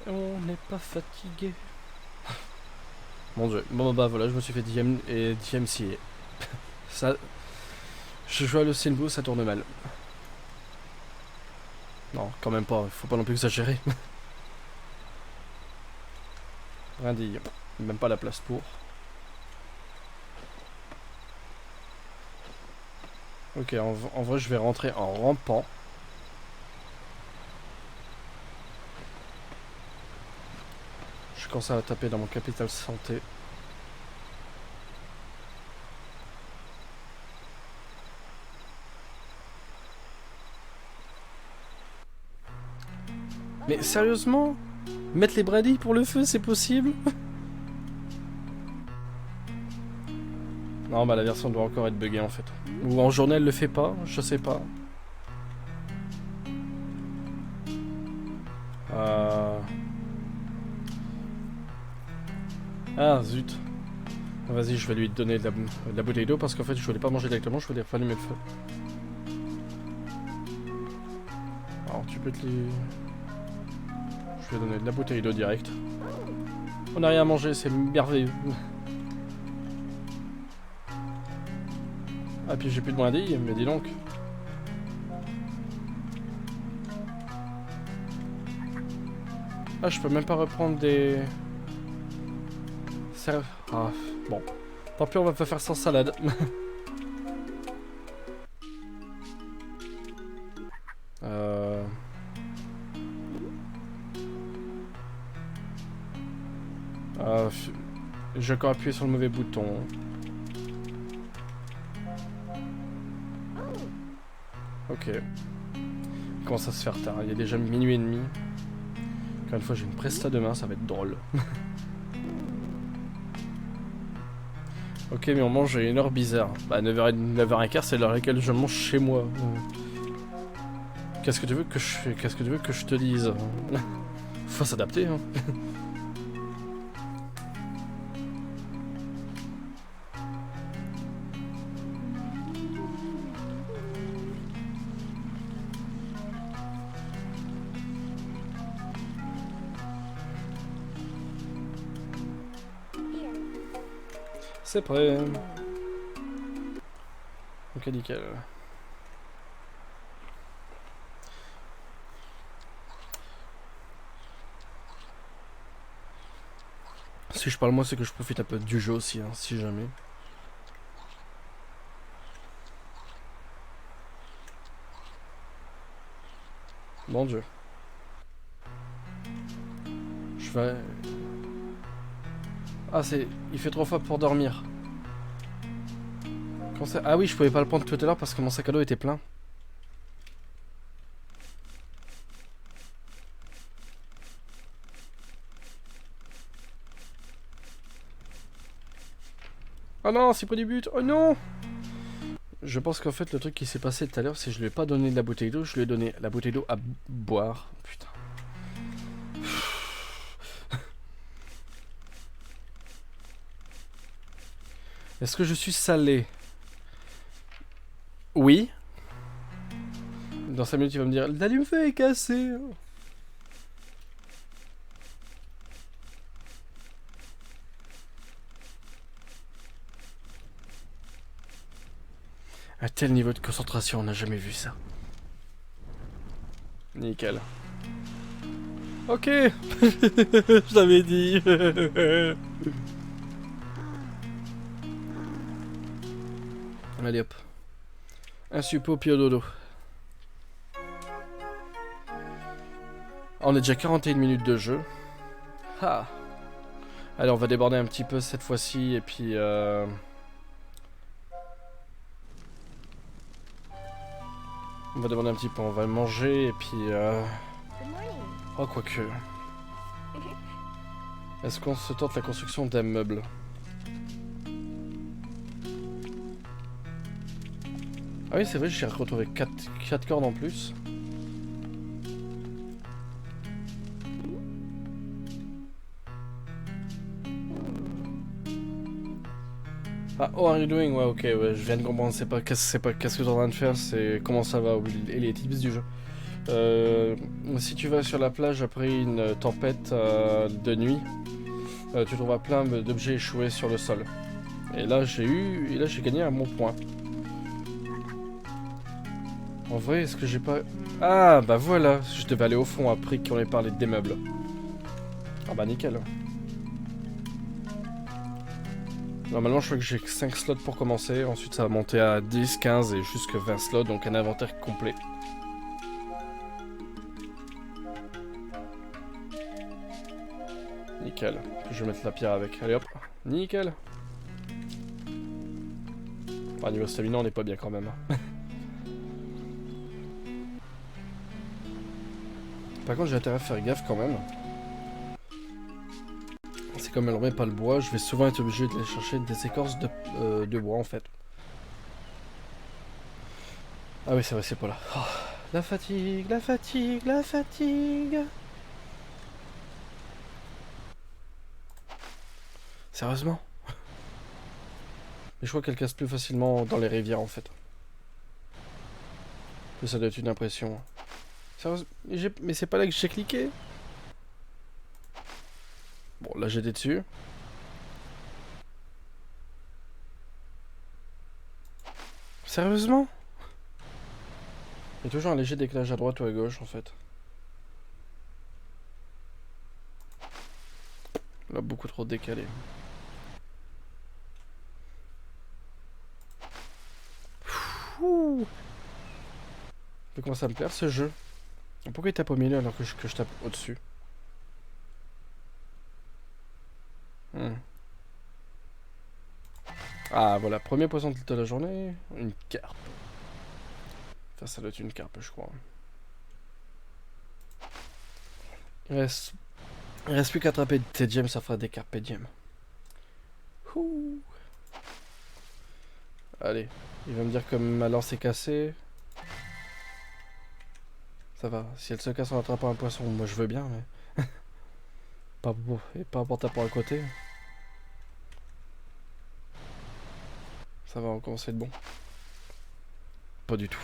A: On n'est pas fatigué. Mon dieu. Bon bah voilà, je me suis fait DMCA. Ça... Je joue à le Sinboo, ça tourne mal. Non, quand même pas, faut pas non plus exagérer. Rien dire. Même pas la place pour. Ok, en vrai je vais rentrer en rampant. Je commence à taper dans mon capital santé. Mais sérieusement? Mettre les brindilles pour le feu, c'est possible? Non, bah la version doit encore être buggée en fait. Ou en journée elle le fait pas, je sais pas. Ah zut. Vas-y, je vais lui donner de la bouteille d'eau parce qu'en fait je voulais pas manger directement, je voulais rallumer le feu. Alors tu peux te lui... Je vais donner de la bouteille d'eau direct. On n'a rien à manger, c'est merveilleux. Ah puis j'ai plus de brindilles, mais dis donc. Ah je peux même pas reprendre des... Ah bon. Tant pis, on va pas faire sans salade. J'ai encore appuyé sur le mauvais bouton. Ok. Il commence à se faire tard. Il est déjà minuit et demi. Encore une fois, j'ai une presta demain, ça va être drôle. Ok, mais on mange à une heure bizarre. Bah, 9h15, c'est l'heure à laquelle je mange chez moi. Qu'est-ce que tu veux que je te dise? Faut s'adapter, hein. C'est prêt. Ok, nickel. Si je parle moi, c'est que je profite un peu du jeu aussi, hein, si jamais. Mon dieu. Je vais... Ah, c'est... Il fait trop froid pour dormir. Comment ça... Ah oui, je pouvais pas le prendre tout à l'heure parce que mon sac à dos était plein. Oh non, c'est pas du but. Oh non. Je pense qu'en fait, le truc qui s'est passé tout à l'heure, c'est que je lui ai pas donné de la bouteille d'eau, je lui ai donné la bouteille d'eau à boire. Putain. Est-ce que je suis salé? Oui. Dans 5 minutes, il va me dire l'allume-feu est cassé. Un tel niveau de concentration, on n'a jamais vu ça. Nickel. Ok. Je l'avais dit. Allez hop. Un suppo puis au dodo. On est déjà 41 minutes de jeu. Ah. Allez, on va déborder un petit peu cette fois-ci et puis... On va demander un petit peu, on va manger et puis... Oh, quoique... Est-ce qu'on se tente la construction d'un meuble? Ah oui, c'est vrai, j'ai retrouvé 4 cordes en plus. Ah, oh, are you doing? Ouais, ok, ouais, je viens de comprendre, c'est pas qu'est-ce que t'es en train de faire, c'est comment ça va, et les tips du jeu. Si tu vas sur la plage après une tempête de nuit, tu trouveras plein d'objets échoués sur le sol. Et là, j'ai gagné un bon point. En vrai, est-ce que j'ai pas... Ah, bah voilà, je devais aller au fond après qu'on ait parlé des meubles. Ah bah nickel. Normalement, je crois que j'ai 5 slots pour commencer. Ensuite, ça va monter à 10, 15 et jusqu'à 20 slots. Donc, un inventaire complet. Nickel. Je vais mettre la pierre avec. Allez hop. Nickel. Bah, niveau stamina, on n'est pas bien quand même. Par contre, j'ai intérêt à faire gaffe quand même. C'est comme elle remet pas le bois, je vais souvent être obligé d'aller chercher des écorces de bois en fait. Ah oui, c'est vrai, c'est pas là. Oh, la fatigue, la fatigue, la fatigue. Sérieusement? Mais je crois qu'elle casse plus facilement dans les rivières en fait. Ça doit être une impression. Sérieusement? Mais c'est pas là que j'ai cliqué. Bon, là j'étais dessus. Sérieusement? Il y a toujours un léger décalage à droite ou à gauche en fait. Là, beaucoup trop décalé. Ouh. Il commence à me plaire ce jeu. Pourquoi il tape au milieu alors que je tape au-dessus? Ah voilà, premier poisson de la journée, une carpe. Enfin, ça doit être une carpe, je crois. Il reste plus qu'à attraper tes gemmes, ça fera des carpes diem. Ouh. Allez, il va me dire que ma lance est cassée. Ça va, si elle se casse en attrapant un poisson, moi je veux bien, mais... pas en tapant à côté. Ça va, on commence à être bon. Pas du tout.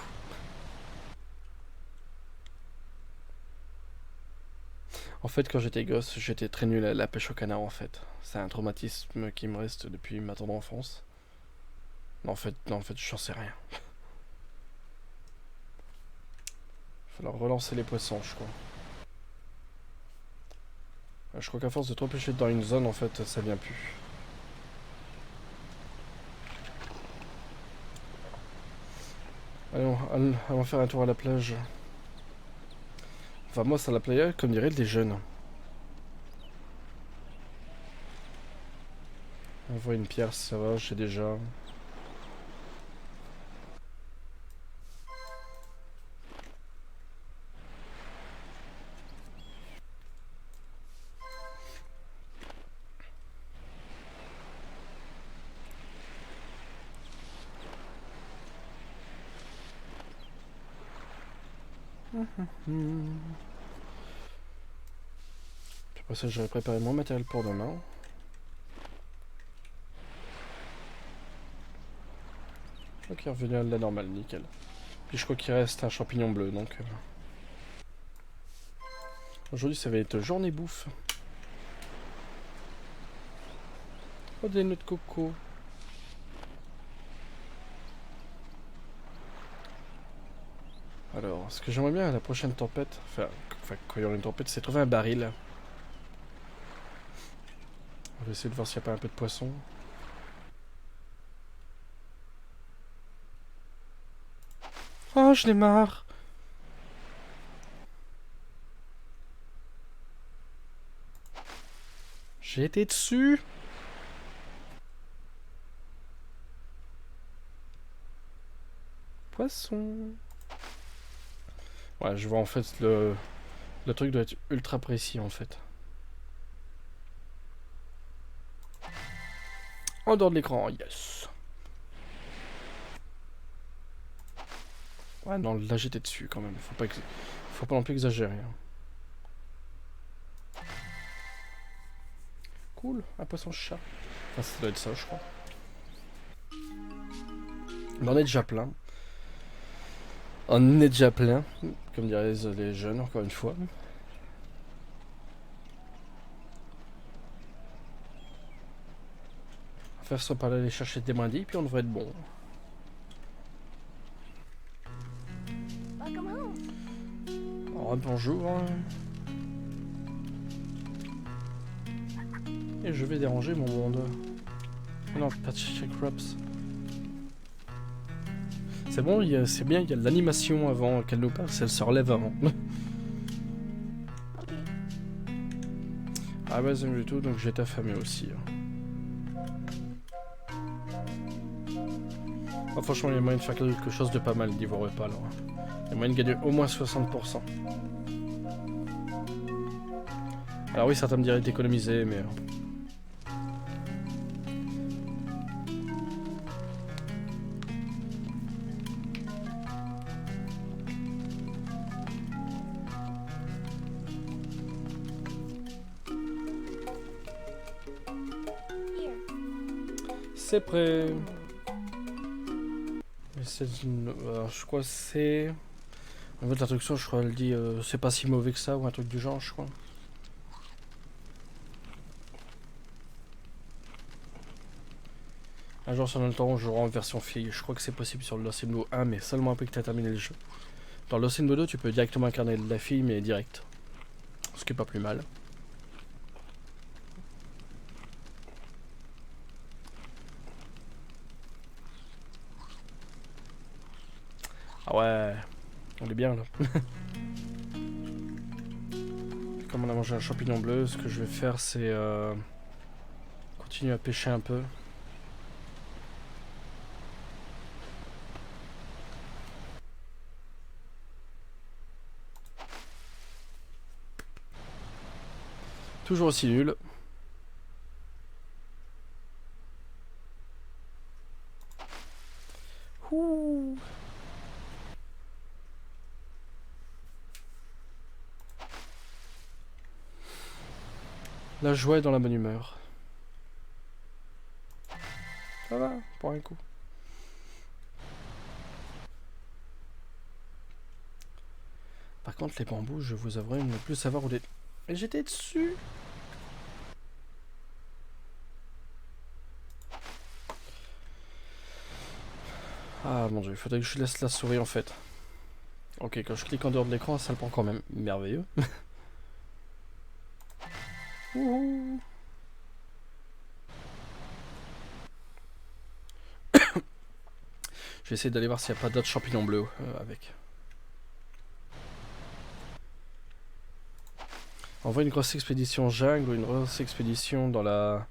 A: En fait, quand j'étais gosse, j'étais très nul à la pêche au canard, en fait. C'est un traumatisme qui me reste depuis ma tendre enfance. Non, en fait, j'en sais rien. Il va falloir relancer les poissons, je crois. Je crois qu'à force de trop pêcher dans une zone, en fait, ça vient plus. Allons, allons faire un tour à la plage. Vamos à la playa, comme diraient les jeunes. On voit une pierre, ça va, j'ai déjà. Puis après ça, j'aurais préparé mon matériel pour demain. Ok, revenu à la normale, nickel. Puis je crois qu'il reste un champignon bleu, donc... Aujourd'hui, ça va être journée bouffe. Oh, des noix de coco. Alors, ce que j'aimerais bien à la prochaine tempête, enfin quand il y aura une tempête, c'est trouver un baril. On va essayer de voir s'il n'y a pas un peu de poisson. Oh, je l'ai marre. J'ai été dessus. Poisson. Ouais, je vois en fait le truc doit être ultra précis en fait. En dehors de l'écran, yes. Ouais, non, là j'étais dessus quand même. Faut pas non plus exagérer. Hein. Cool, un poisson-chat. Enfin, ça doit être ça, je crois. Mais on est déjà plein. On est déjà plein, comme diraient les jeunes, encore une fois. On va faire ça par là, aller chercher des brindilles, puis on devrait être bon. Oh, bonjour. Et je vais déranger mon monde. Non, pas de check crops. C'est bon, c'est bien, il y a de l'animation avant qu'elle nous passe, elle se relève avant. Ah bah c'est du tout, donc j'ai affamé aussi. Oh, franchement, il y a moyen de faire quelque chose de pas mal niveau repas alors. Il y a moyen de gagner au moins 60%. Alors oui, certains me diraient d'économiser, mais... C'est prêt. Alors, je crois que c'est... En fait, l'introduction, je crois, elle dit c'est pas si mauvais que ça, ou un truc du genre, je crois. Un jour, sur le temps, on jouera en version fille. Je crois que c'est possible sur le Lost in Blue 1, mais seulement après que tu as terminé le jeu. Dans Lost in Blue 2, tu peux directement incarner la fille, mais direct. Ce qui est pas plus mal. Ah ouais, on est bien là. Comme on a mangé un champignon bleu, ce que je vais faire, c'est continuer à pêcher un peu. Toujours aussi nul. Ouh. La joie est dans la bonne humeur. Ça va, pour un coup. Par contre, les bambous, je vous avouerai ne plus savoir où les... Et j'étais dessus. Ah mon dieu, il faudrait que je laisse la souris en fait. Ok, quand je clique en dehors de l'écran, ça le prend quand même. Merveilleux. Ouhou. Je vais essayer d'aller voir s'il n'y a pas d'autres champignons bleus avec. On voit une grosse expédition jungle ou une grosse expédition dans la...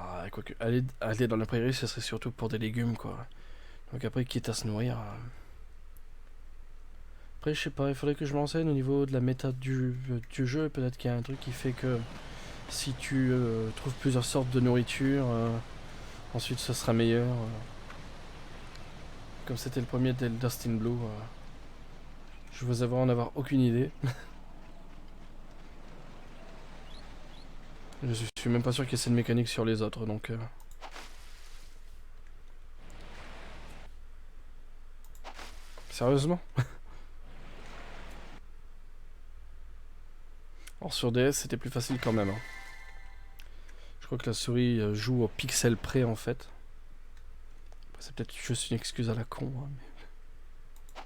A: Ah, quoique, aller dans la prairie, ce serait surtout pour des légumes, quoi. Donc après, quitte à se nourrir... Après, je sais pas, il faudrait que je me renseigne au niveau de la méthode du jeu. Peut-être qu'il y a un truc qui fait que si tu trouves plusieurs sortes de nourriture, ensuite ce sera meilleur. Comme c'était le premier de Dust in Blue, je vous avoue en avoir aucune idée. Je suis même pas sûr qu'il y ait cette mécanique sur les autres, donc... Sérieusement? Alors sur DS c'était plus facile quand même. Hein. Je crois que la souris joue au pixel près en fait. C'est peut-être juste une excuse à la con. Hein, mais...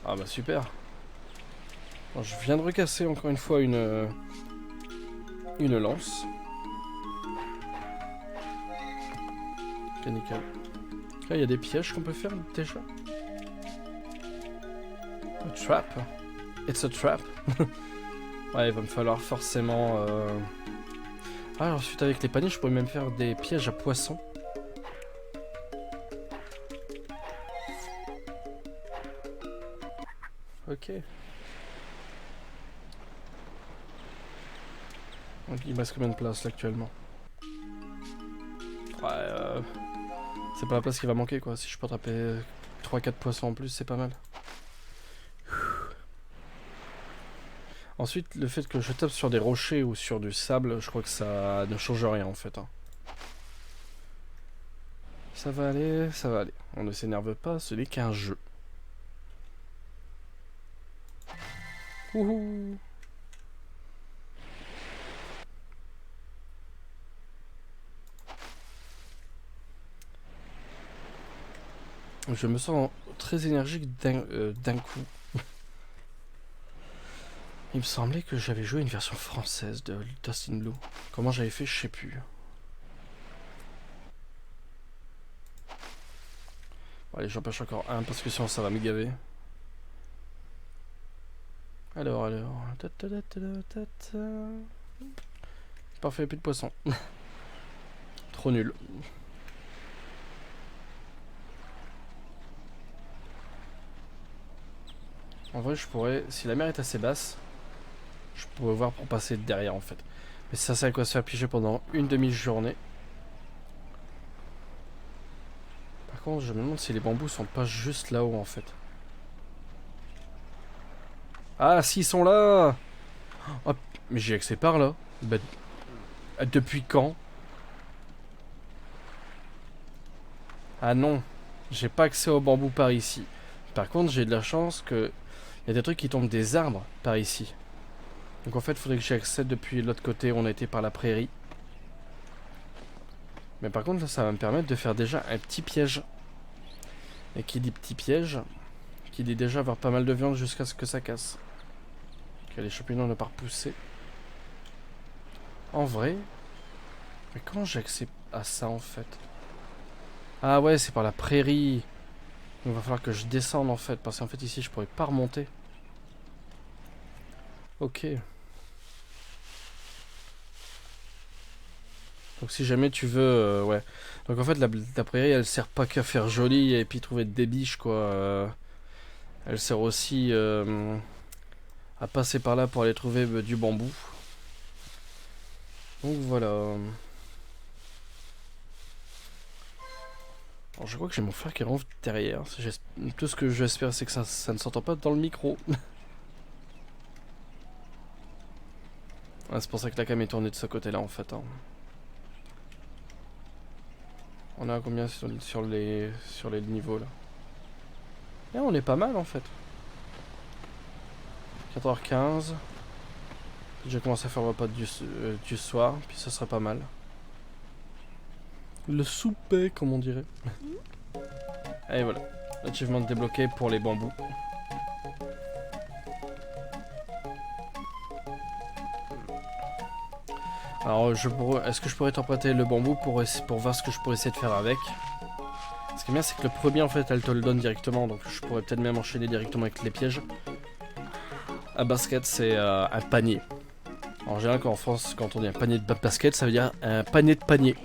A: Ah bah super. Alors, je viens de recasser encore une fois une lance. Ok, nickel. Là il y a des pièges qu'on peut faire déjà. A trap. It's a trap. Ouais, il va me falloir forcément... Ah, ensuite avec les paniers, je pourrais même faire des pièges à poissons. Ok. Donc il me reste combien de place là actuellement? Ouais, c'est pas la place qui va manquer quoi. Si je peux attraper 3-4 poissons en plus, c'est pas mal. Ensuite, le fait que je tape sur des rochers ou sur du sable, je crois que ça ne change rien en fait. Hein. Ça va aller, ça va aller. On ne s'énerve pas, ce n'est qu'un jeu. Wouhou! Je me sens très énergique d'un coup. Il me semblait que j'avais joué une version française de Dust in Blue. Comment j'avais fait, je sais plus. Bon, allez, j'en pêche encore un parce que sinon ça va me gaver. Alors. Parfait, plus de poisson. Trop nul. En vrai, je pourrais, si la mer est assez basse, je pourrais voir pour passer derrière en fait. Mais ça, c'est à quoi se faire piéger pendant une demi-journée. Par contre, je me demande si les bambous sont pas juste là-haut en fait. Ah, s'ils sont là! Oh, mais j'ai accès par là. Bah, depuis quand? Ah non, j'ai pas accès aux bambous par ici. Par contre, j'ai de la chance que il y a des trucs qui tombent des arbres par ici. Donc en fait, il faudrait que j'y accède depuis l'autre côté où on a été par la prairie. Mais par contre, là, ça va me permettre de faire déjà un petit piège. Et qui dit petit piège, qui dit déjà avoir pas mal de viande jusqu'à ce que ça casse. Ok, les champignons ne pas repousser. En vrai, mais comment j'ai accès à ça en fait? Ah ouais, c'est par la prairie. Il va falloir que je descende en fait, parce qu'en fait ici je pourrais pas remonter. Ok. Donc si jamais tu veux, ouais. Donc en fait la prairie elle sert pas qu'à faire joli et puis trouver des biches quoi. Elle sert aussi à passer par là pour aller trouver du bambou. Donc voilà. Alors je crois que j'ai mon frère qui rentre derrière. Tout ce que j'espère c'est que ça ne s'entend pas dans le micro. Ouais, c'est pour ça que la cam est tournée de ce côté là en fait. Hein. On a combien sur les niveaux là? Et on est pas mal en fait. 4h15. J'ai commencé à faire le repas du soir, puis ça serait pas mal. Le souper, comme on dirait. Et voilà. Achievement débloqué pour les bambous. Alors, est-ce que je pourrais t'emprunter le bambou pour voir ce que je pourrais essayer de faire avec? Ce qui est bien, c'est que le premier, en fait, elle te le donne directement, donc je pourrais peut-être même enchaîner directement avec les pièges. Un basket, c'est un panier. En général, en France, quand on dit un panier de basket, ça veut dire un panier de panier.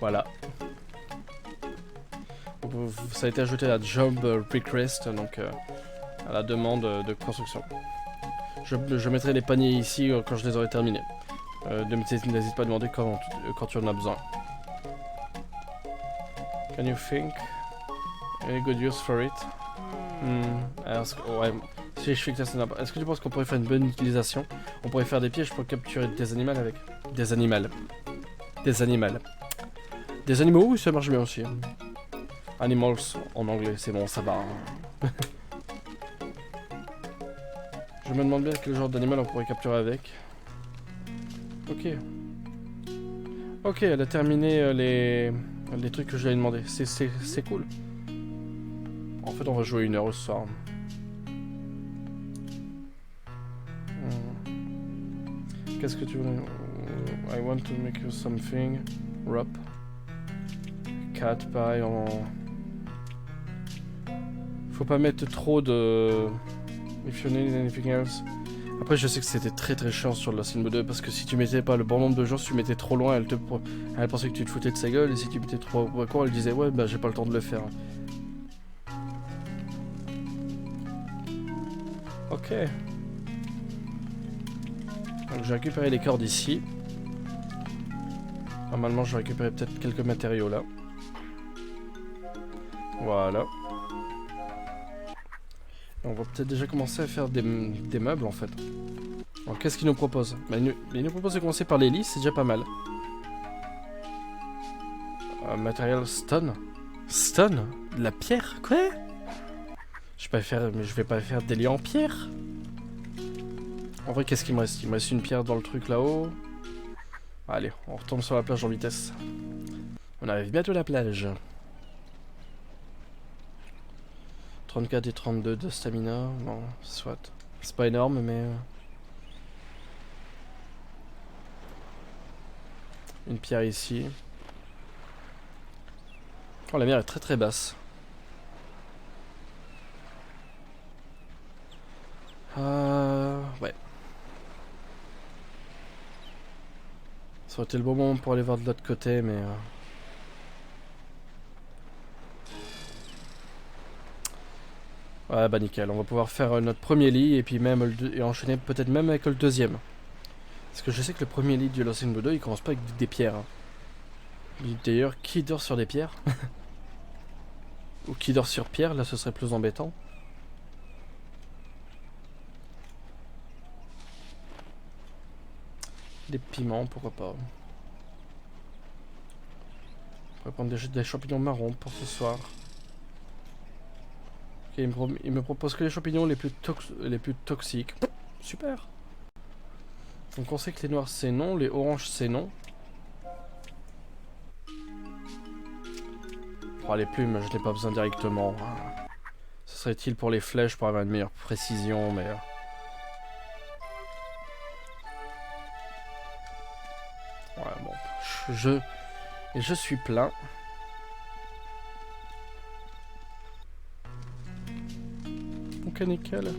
A: Voilà. Ça a été ajouté à Job Request, donc à la demande de construction. Je mettrai les paniers ici quand je les aurai terminés. N'hésite pas à demander quand tu en as besoin. Can you think? Any good use for it? Ouais. Si je fais que ça, est-ce que tu penses qu'on pourrait faire une bonne utilisation? On pourrait faire des pièges pour capturer des animaux avec. Des animaux. Des animaux. Des animaux, oui, ça marche bien aussi. Animals en anglais, c'est bon, ça va. Hein. Je me demande bien quel genre d'animal on pourrait capturer avec. Ok. Ok, elle a terminé les trucs que je lui ai demandé. C'est cool. En fait, on va jouer 1 heure ce soir. Qu'est-ce que tu veux? I want to make you something. Rope. Cat, pareil, faut pas mettre trop de... If you need anything else. Après, je sais que c'était très chiant sur Lost in 2 parce que si tu mettais pas le bon nombre de jours, si tu mettais trop loin, elle pensait que tu te foutais de sa gueule, et si tu mettais trop court, elle disait ouais, bah j'ai pas le temps de le faire. Ok. Donc j'ai récupéré les cordes ici. Normalement, je vais récupérer peut-être quelques matériaux là. Voilà. On va peut-être déjà commencer à faire des meubles en fait. Alors qu'est-ce qu'il nous propose? Il nous propose de commencer par les lits, c'est déjà pas mal. Matériel stone. Stone? De la pierre? Quoi? Je vais pas faire des lits en pierre. En vrai, qu'est-ce qu'il me reste? Il me reste une pierre dans le truc là-haut. Allez, on retombe sur la plage en vitesse. On arrive bientôt à la plage. 34 et 32 de stamina, non, soit. C'est pas énorme, mais... Une pierre ici. Oh, la mer est très basse. Ouais. Ça aurait été le bon moment pour aller voir de l'autre côté, mais... Ouais, bah nickel, on va pouvoir faire notre premier lit et puis même et enchaîner peut-être même avec le deuxième. Parce que je sais que le premier lit du Lost in 2, il commence pas avec des pierres. Hein. D'ailleurs, qui dort sur des pierres? Ou qui dort sur pierre, là ce serait plus embêtant. Des piments, pourquoi pas. On pourrait prendre des champignons marrons pour ce soir. Il me propose que les champignons les plus toxiques. Super. Donc on sait que les noirs c'est non, les oranges c'est non. Oh, les plumes, je n'ai pas besoin directement. Ce serait utile pour les flèches pour avoir une meilleure précision, mais... Ouais, bon. Je suis plein. Ok, nickel.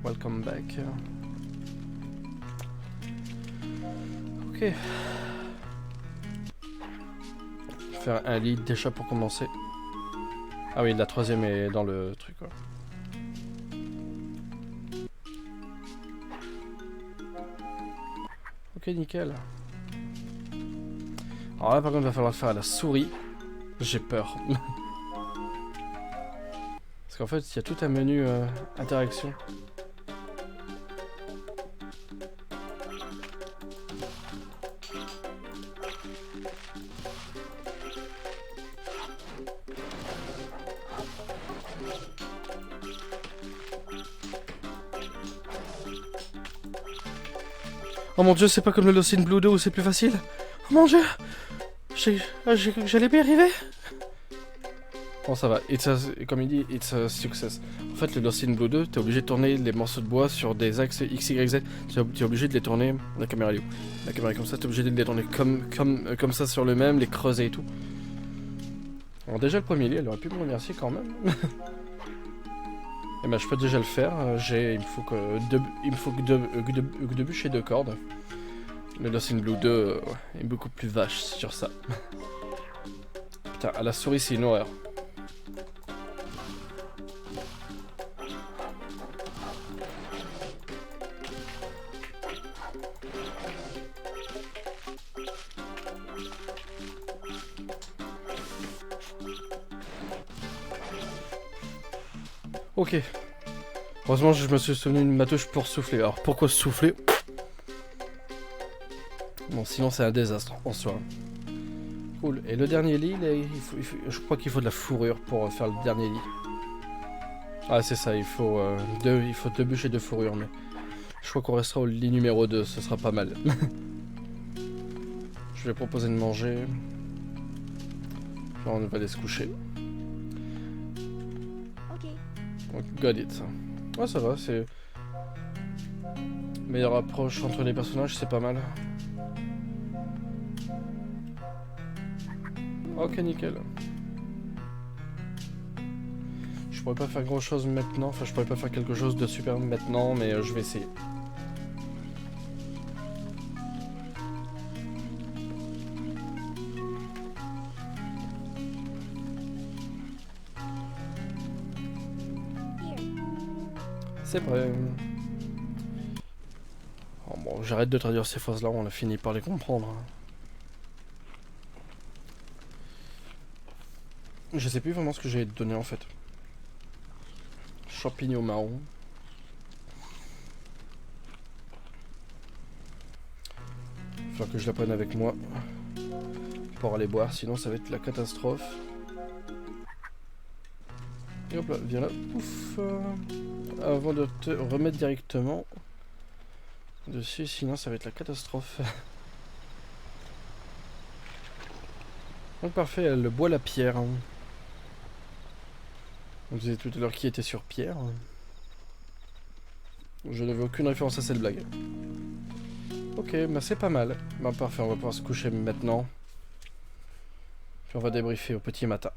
A: Welcome back. Ok. Faire un lit déjà pour commencer. Ah oui, la troisième est dans le truc, quoi. Ok, nickel. Alors là, par contre, il va falloir le faire à la souris. J'ai peur. Parce qu'en fait, il y a tout un menu interaction. Oh mon dieu, c'est pas comme le Lost in Blue 2 où c'est plus facile. Oh mon dieu, j'ai cru que j'allais bien arriver. Bon, ça va. Comme il dit, it's a success. En fait, le Lost in Blue 2, t'es obligé de tourner les morceaux de bois sur des axes X, Y, Z. T'es obligé de les tourner. La caméra est où? La caméra est comme ça, t'es obligé de les tourner comme ça sur le même, les creuser et tout. Alors, déjà, le premier lit, elle aurait pu me remercier quand même. Et ben je peux déjà le faire. Il me faut que deux bûches et 2 cordes. Le Lost in Blue 2 est beaucoup plus vache sur ça. Putain, à la souris c'est une horreur. Ok. Heureusement, je me suis souvenu de ma touche pour souffler. Alors, pourquoi souffler? Bon, sinon, c'est un désastre en soi. Cool. Et le dernier lit, là, je crois qu'il faut de la fourrure pour faire le dernier lit. Ah, c'est ça, il faut 2 bûches et 2 fourrures. Mais je crois qu'on restera au lit numéro 2, ce sera pas mal. Je vais proposer de manger. Puis on va aller se coucher. Got it. Ouais, ça va, c'est... Meilleure approche entre les personnages, c'est pas mal. Ok, nickel. Je pourrais pas faire grand chose maintenant, enfin je pourrais pas faire quelque chose de super maintenant, mais je vais essayer. C'est vrai. Oh, bon, j'arrête de traduire ces phrases-là, on a fini par les comprendre. Je sais plus vraiment ce que j'ai donné en fait. Champignon marron. Il va falloir que je la prenne avec moi pour aller boire, sinon ça va être la catastrophe. Et hop là, viens là, pouf. Avant de te remettre directement dessus, sinon ça va être la catastrophe. Donc parfait, elle boit la pierre. On disait tout à l'heure qui était sur pierre. Je n'avais aucune référence à cette blague. Ok, bah c'est pas mal. Bah parfait, on va pouvoir se coucher maintenant. Puis on va débriefer au petit matin.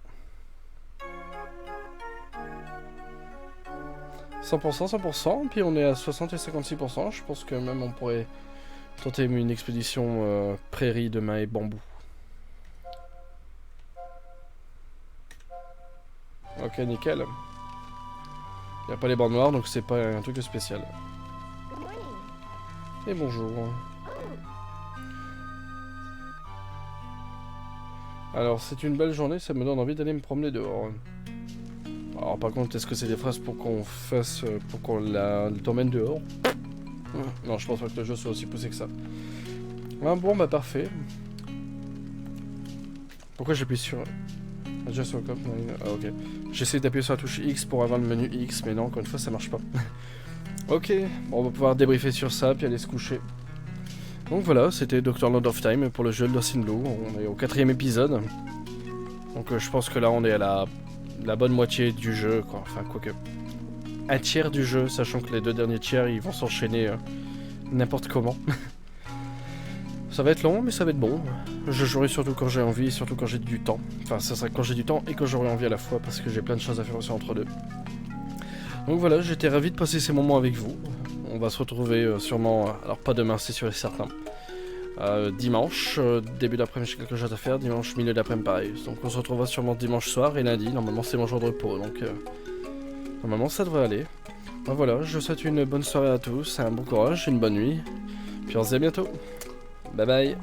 A: 100%, 100%, puis on est à 60 et 56%. Je pense que même on pourrait tenter une expédition prairie demain et bambou. Ok, nickel. Il n'y a pas les bandes noires, donc c'est pas un truc spécial. Et bonjour. Alors, c'est une belle journée, ça me donne envie d'aller me promener dehors. Alors, par contre, est-ce que c'est des phrases pour qu'on fasse... pour qu'on t'emmène dehors? Non, je pense pas que le jeu soit aussi poussé que ça. Ah, bon, bah parfait. Pourquoi j'appuie sur... Just woke up. Ah, ok. J'essaie d'appuyer sur la touche X pour avoir le menu X, mais non, encore une fois, ça marche pas. Ok, bon, on va pouvoir débriefer sur ça, puis aller se coucher. Donc voilà, c'était Dr. Land of Time pour le jeu Lost in Blue. On est au 4e épisode. Donc je pense que là, on est à la bonne moitié du jeu, quoi. Enfin, quoique... un tiers du jeu, sachant que les 2 derniers tiers, ils vont s'enchaîner n'importe comment. Ça va être long, mais ça va être bon. Je jouerai surtout quand j'ai envie, surtout quand j'ai du temps. Enfin, ça sera quand j'ai du temps et quand j'aurai envie à la fois, parce que j'ai plein de choses à faire aussi entre deux. Donc voilà, j'étais ravi de passer ces moments avec vous. On va se retrouver sûrement, alors pas demain, c'est sûr et certain. Dimanche, début d'après-midi, j'ai quelque chose à faire. Dimanche, milieu d'après-midi, pareil. Donc on se retrouvera sûrement dimanche soir et lundi. Normalement, c'est mon jour de repos, donc normalement, ça devrait aller. Ben voilà, je vous souhaite une bonne soirée à tous, un bon courage, une bonne nuit. Puis on se dit à bientôt. Bye bye.